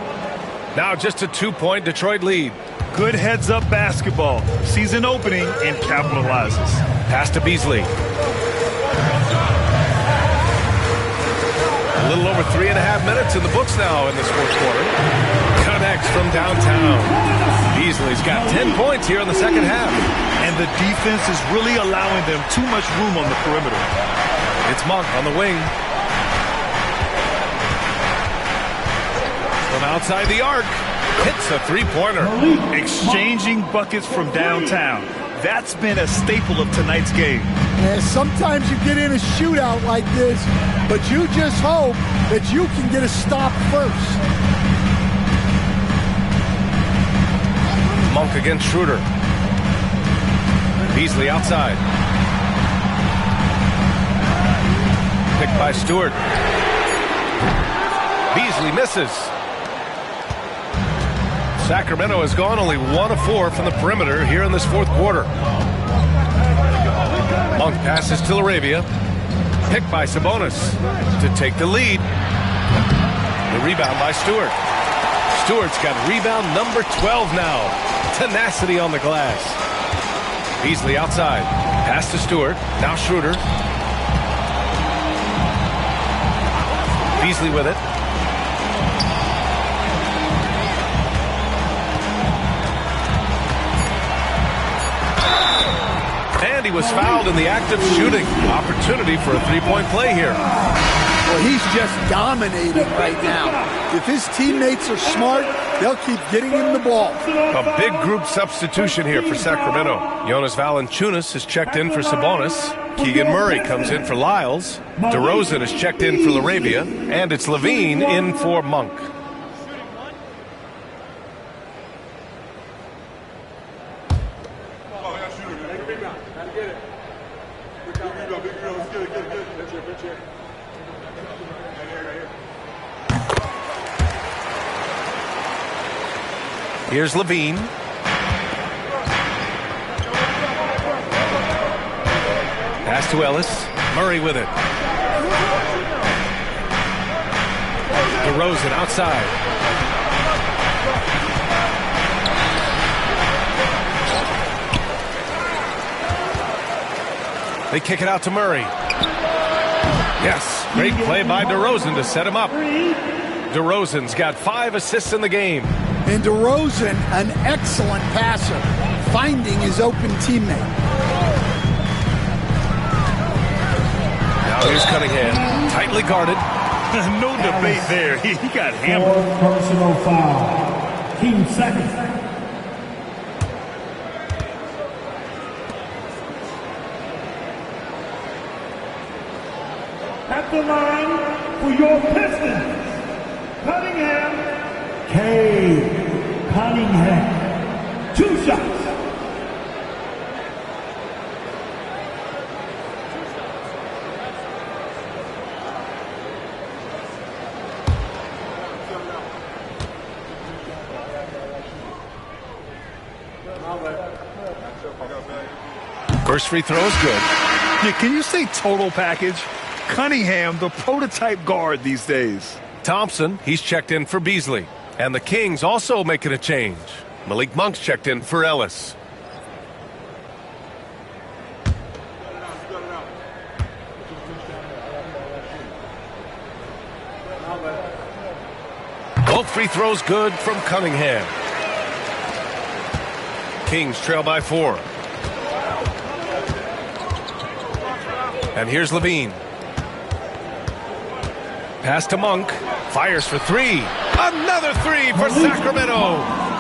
Now just a 2-point Detroit lead. Good heads-up basketball. Sees an opening and capitalizes. Pass to Beasley. A little over 3.5 minutes in the books now in this fourth quarter. Connects from downtown. Beasley's got 10 points here in the second half. And the defense is really allowing them too much room on the perimeter. It's Monk on the wing. From outside the arc, hits a three-pointer. Exchanging buckets from downtown. That's been a staple of tonight's game. Yeah, sometimes you get in a shootout like this, but you just hope that you can get a stop first. Monk against Schroeder. Beasley outside. Picked by Stewart. Beasley misses. Sacramento has gone only 1 of 4 from the perimeter here in this fourth quarter. Monk passes to Laravia. Picked by Sabonis to take the lead. The rebound by Stewart. Stewart's got rebound number 12 now. Tenacity on the glass. Beasley outside. Pass to Stewart. Now Schroeder. Beasley with it. And he was fouled in the act of shooting. Opportunity for a three-point play here. Well, he's just dominating right now. If his teammates are smart, they'll keep getting him the ball. A big group substitution here for Sacramento. Jonas Valanciunas has checked in for Sabonis. Keegan Murray comes in for Lyles. DeRozan is checked in for Laravia. And it's Levine in for Monk. Here's Levine. Pass to Ellis. Murray with it. DeRozan outside. They kick it out to Murray. Yes, great play by DeRozan to set him up. DeRozan's got 5 assists in the game. And DeRozan, an excellent passer, finding his open teammate. Now here's Cunningham, tightly guarded. No debate there. He got hammered. Personal foul. Team second. At the line for your Pistons, Cunningham. Cunningham. 2 shots. First free throw is good. Yeah, can you say total package? Cunningham, the prototype guard these days. Thompson, he's checked in for Beasley. And the Kings also making a change. Malik Monk's checked in for Ellis. Both free throws good from Cunningham. Kings trail by 4. And here's Levine. Pass to Monk. Fires for 3. Another 3 for Sacramento.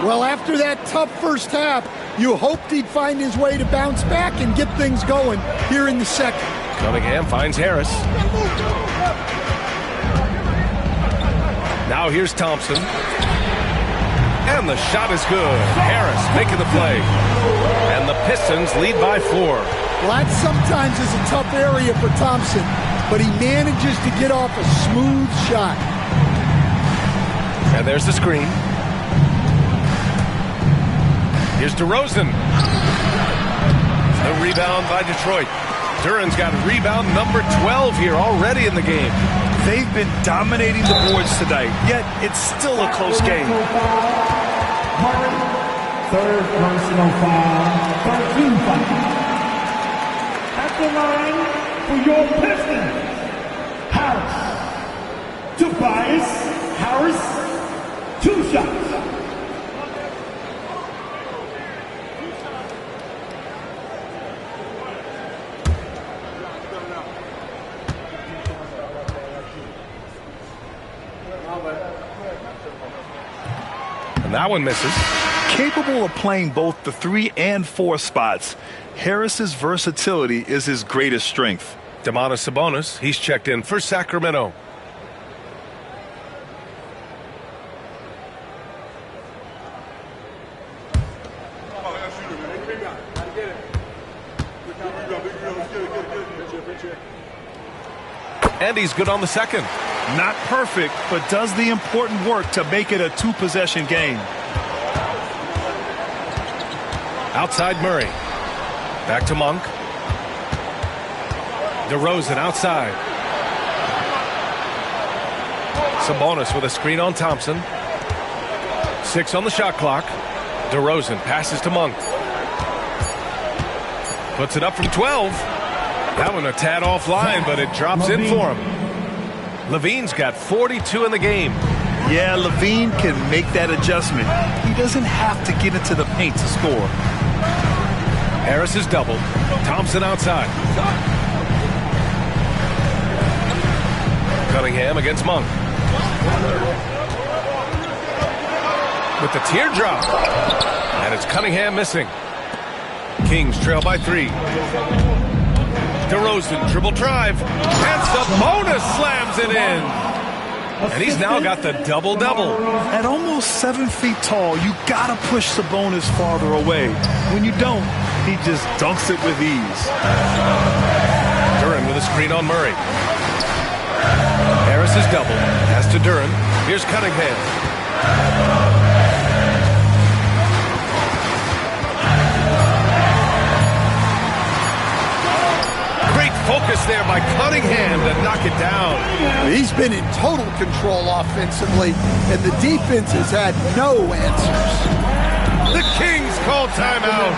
Well, after that tough first half, you hoped he'd find his way to bounce back and get things going here in the second. Cunningham finds Harris. Now here's Thompson. And the shot is good. Harris making the play. And the Pistons lead by 4. Well, that sometimes is a tough area for Thompson, but he manages to get off a smooth shot. And there's the screen. Here's DeRozan. The rebound by Detroit. Duran's got rebound number 12 here already in the game. They've been dominating the boards tonight, yet it's still a close game. Third personal foul, 13 foul. At the line for your Pistons, Harris. Tobias Harris, 2 shots. And that one misses. Capable of playing both the 3 and 4 spots, Harris's versatility is his greatest strength. Domantas Sabonis, he's checked in for Sacramento. And he's good on the second. Not perfect, but does the important work to make it a 2-possession game. Outside Murray. Back to Monk. DeRozan outside. Sabonis with a screen on Thompson. 6 on the shot clock. DeRozan passes to Monk. Puts it up from 12. That one a tad offline, but it drops in for him. Levine's got 42 in the game. Yeah, Levine can make that adjustment. He doesn't have to get into the paint to score. Harris is doubled. Thompson outside. Cunningham against Monk. With the teardrop. And it's Cunningham missing. Kings trail by 3. DeRozan dribble drive. And Sabonis slams it in. And he's now got the double-double. At almost 7 feet tall, you gotta push Sabonis farther away. When you don't, he just dunks it with ease. Duran with a screen on Murray. Harris is doubled. Pass to Duran. Here's Cunningham. Great focus there by Cunningham to knock it down. He's been in total control offensively, and the defense has had no answers. The Kings call timeout.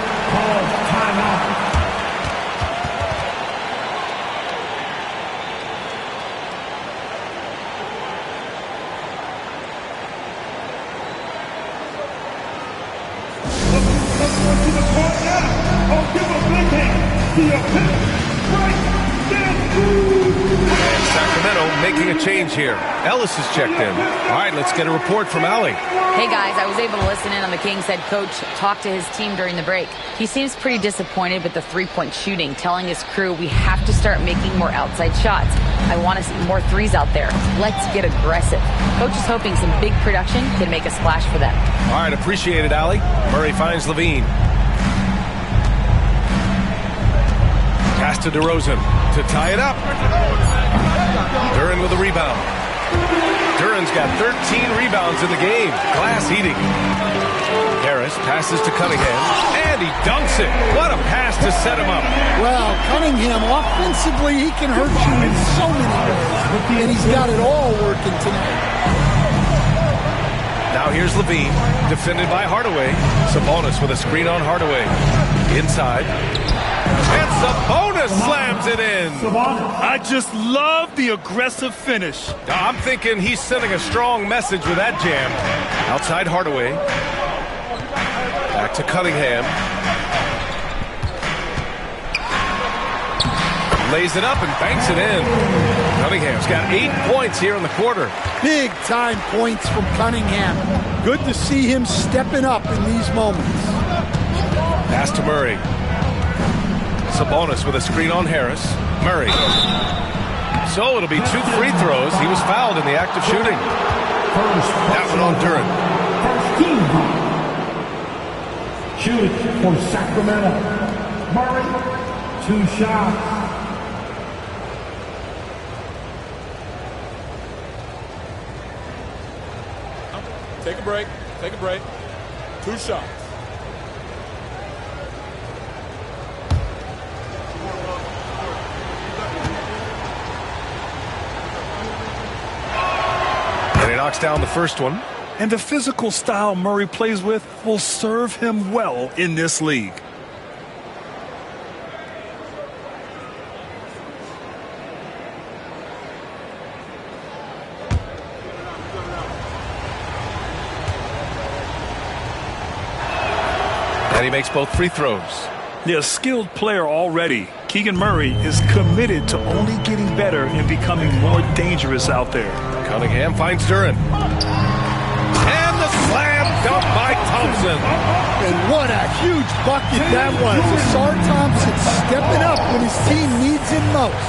And Sacramento making a change here. Ellis is checked in. All right, let's get a report from Allie. Hey guys, I was able to listen in on the Kings head coach talk to his team during the break. He seems pretty disappointed with the 3-point shooting, telling his crew we have to start making more outside shots. I want to see more threes out there. Let's get aggressive. Coach is hoping some big production can make a splash for them. All right, appreciate it, Allie. Murray finds Levine. Pass to DeRozan to tie it up. Duran with a rebound. Duran's got 13 rebounds in the game. Glass eating. Harris passes to Cunningham, and he dunks it. What a pass to set him up. Well, Cunningham, offensively, he can hurt you in so many ways, and he's got it all working tonight. Now here's Levine, defended by Hardaway. Sabonis with a screen on Hardaway. Inside. And Sabonis slams it in. I just love the aggressive finish. I'm thinking he's sending a strong message with that jam. Outside Hardaway. Back to Cunningham. Lays it up and banks it in. Cunningham's got 8 points here in the quarter. Big time points from Cunningham. Good to see him stepping up in these moments. Pass to Murray. Sabonis with a screen on Harris. Murray. So it'll be 2 free throws. He was fouled in the act of shooting. That one on Duran. Shoot for Sacramento. Murray, 2 shots. Take a break. Take a break. 2 shots. And he knocks down the first one. And the physical style Murray plays with will serve him well in this league. And he makes both free throws. They're a skilled player already. Keegan Murray is committed to only getting better and becoming more dangerous out there. Cunningham finds Duren. And the slam dunk by Thompson. And what a huge bucket that was. Asar Thompson stepping up when his team needs him most.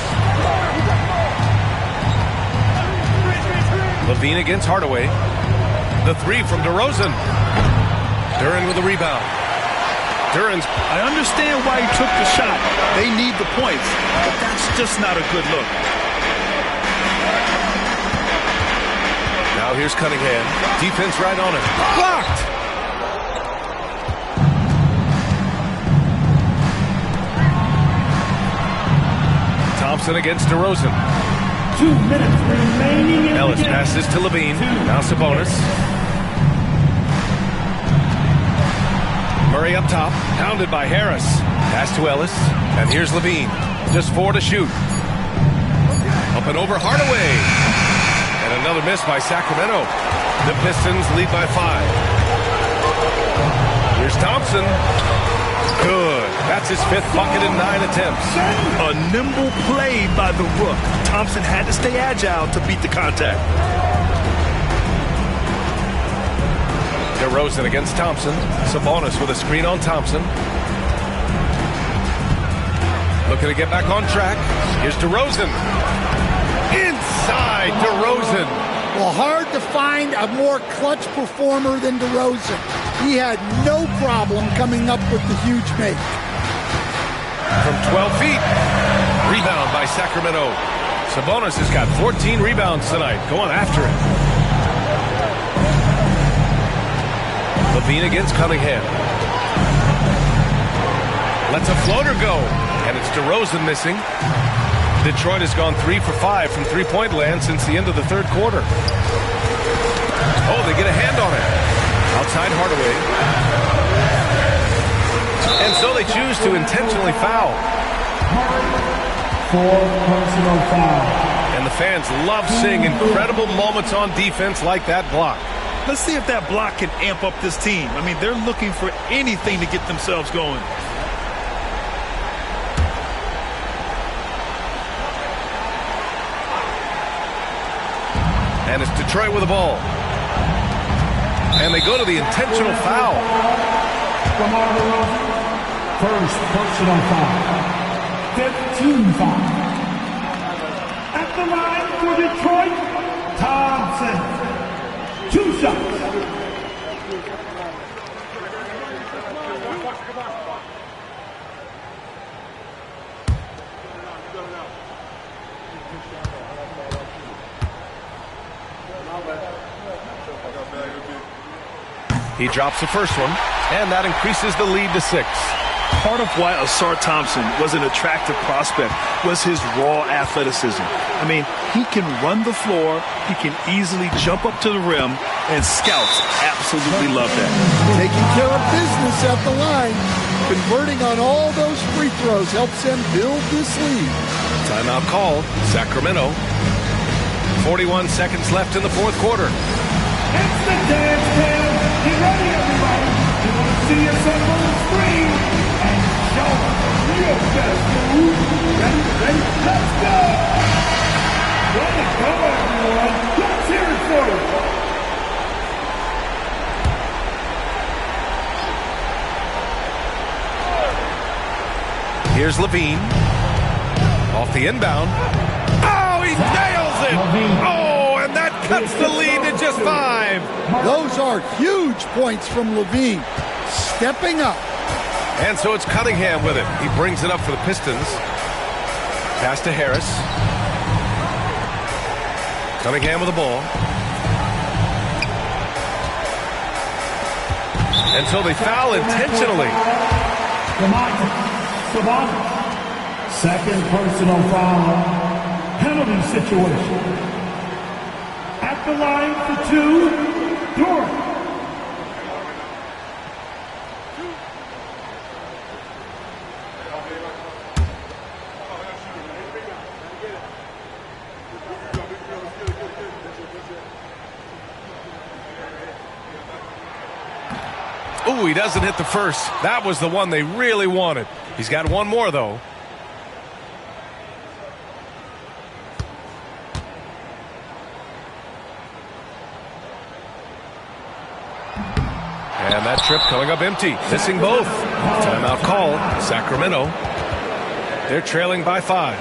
Levine against Hardaway. The three from DeRozan. Duren with the rebound. I understand why he took the shot. They need the points, but that's just not a good look. Now here's Cunningham. Defense right on him. Blocked! Thompson against DeRozan. 2 minutes remaining in Ellis the game. passes to Levine. Now Sabonis. Murray up top, pounded by Harris. Pass to Ellis, and here's Levine. Just 4 to shoot. Up and over Hardaway. And another miss by Sacramento. The Pistons lead by 5. Here's Thompson. Good. That's his 5th bucket in 9 attempts. A nimble play by the Rook. Thompson had to stay agile to beat the contact. DeRozan against Thompson. Sabonis with a screen on Thompson. Looking to get back on track. Here's DeRozan. Inside DeRozan. Well, hard to find a more clutch performer than DeRozan. He had no problem coming up with the huge make. From 12 feet. Rebound by Sacramento. Sabonis has got 14 rebounds tonight. Going after it. Levine against Cunningham. Lets a floater go. And it's DeRozan missing. Detroit has gone 3 for 5 from three-point land since the end of the third quarter. Oh, they get a hand on it. Outside Hardaway. And so they choose to intentionally foul. 4 personal fouls. And the fans love seeing incredible moments on defense like that block. Let's see if that block can amp up this team. I mean, they're looking for anything to get themselves going. And it's Detroit with the ball. And they go to the intentional foul. DeMar DeRozan, first personal foul. 15 foul. At the line for Detroit, Thompson. 2 shots. He drops the first one, and that increases the lead to 6. Part of why Asar Thompson was an attractive prospect was his raw athleticism. I mean, he can run the floor, he can easily jump up to the rim, and scouts absolutely love that. Taking care of business at the line. Converting on all those free throws helps them build this lead. Timeout called. Sacramento. 41 seconds left in the fourth quarter. It's the dance cam. Get ready, everybody. You want to see yourself on the screen and show your best move. Ready, let's go. Way to go, everyone. Let's hear it for you. Here's Levine. Off the inbound. Oh, he nails it. Oh, and that cuts the lead to just 5. Those are huge points from Levine. Stepping up. And so it's Cunningham with it. He brings it up for the Pistons. Pass to Harris. Cunningham with the ball. And so they foul intentionally. Sabonis. Second personal foul. Penalty situation. At the line for two, Durham. Ooh, he doesn't hit the first. That was the one they really wanted. He's got one more, though. And that trip coming up empty. Missing both. Timeout call. Sacramento. They're trailing by 5.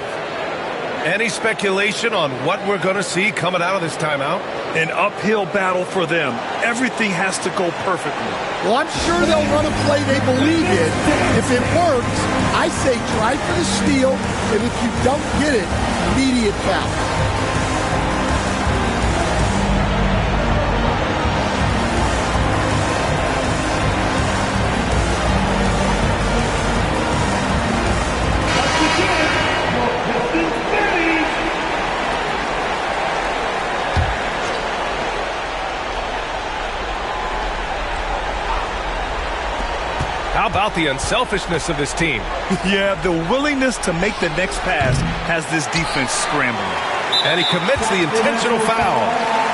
Any speculation on what we're going to see coming out of this timeout? An uphill battle for them. Everything has to go perfectly. Well, I'm sure they'll run a play they believe in. If it works, I say try for the steal, and if you don't get it, immediate foul. How about the unselfishness of this team? Yeah, the willingness to make the next pass has this defense scrambling. And he commits the intentional foul.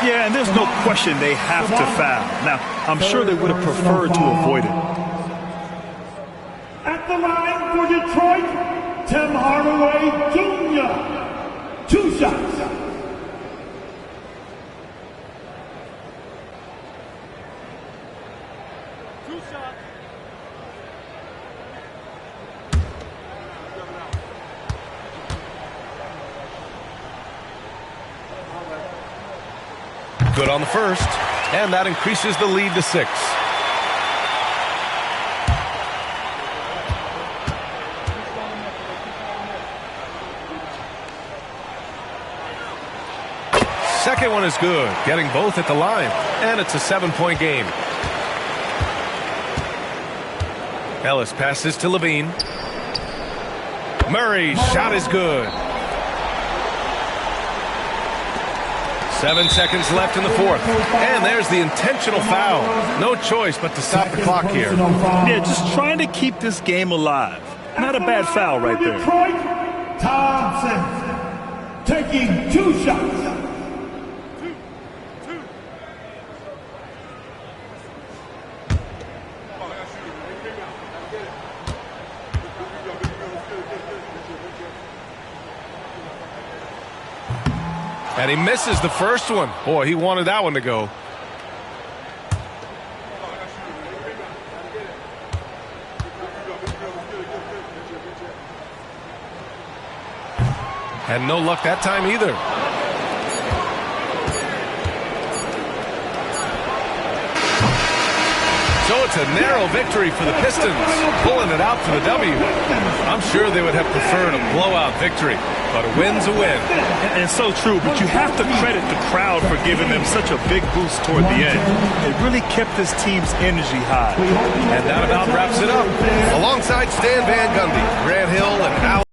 Yeah, and there's no question they have to foul. Now, I'm sure they would have preferred to avoid it. At the line for Detroit, Tim Hardaway Jr. 2 shots. Good on the first, and that increases the lead to 6. Second one is good, getting both at the line, and it's a 7-point game. Ellis passes to Levine. Murray's shot is good. 7 seconds left in the fourth. And there's the intentional foul. No choice but to stop the clock here. Yeah, just trying to keep this game alive. Not a bad foul right there. Detroit, Thompson taking 2 shots. And he misses the first one. Boy, he wanted that one to go. And no luck that time either. So it's a narrow victory for the Pistons, pulling it out for the W. I'm sure they would have preferred a blowout victory, but a win's a win. And so true, but you have to credit the crowd for giving them such a big boost toward the end. It really kept this team's energy high. And that about wraps it up. Alongside Stan Van Gundy, Grant Hill, and Al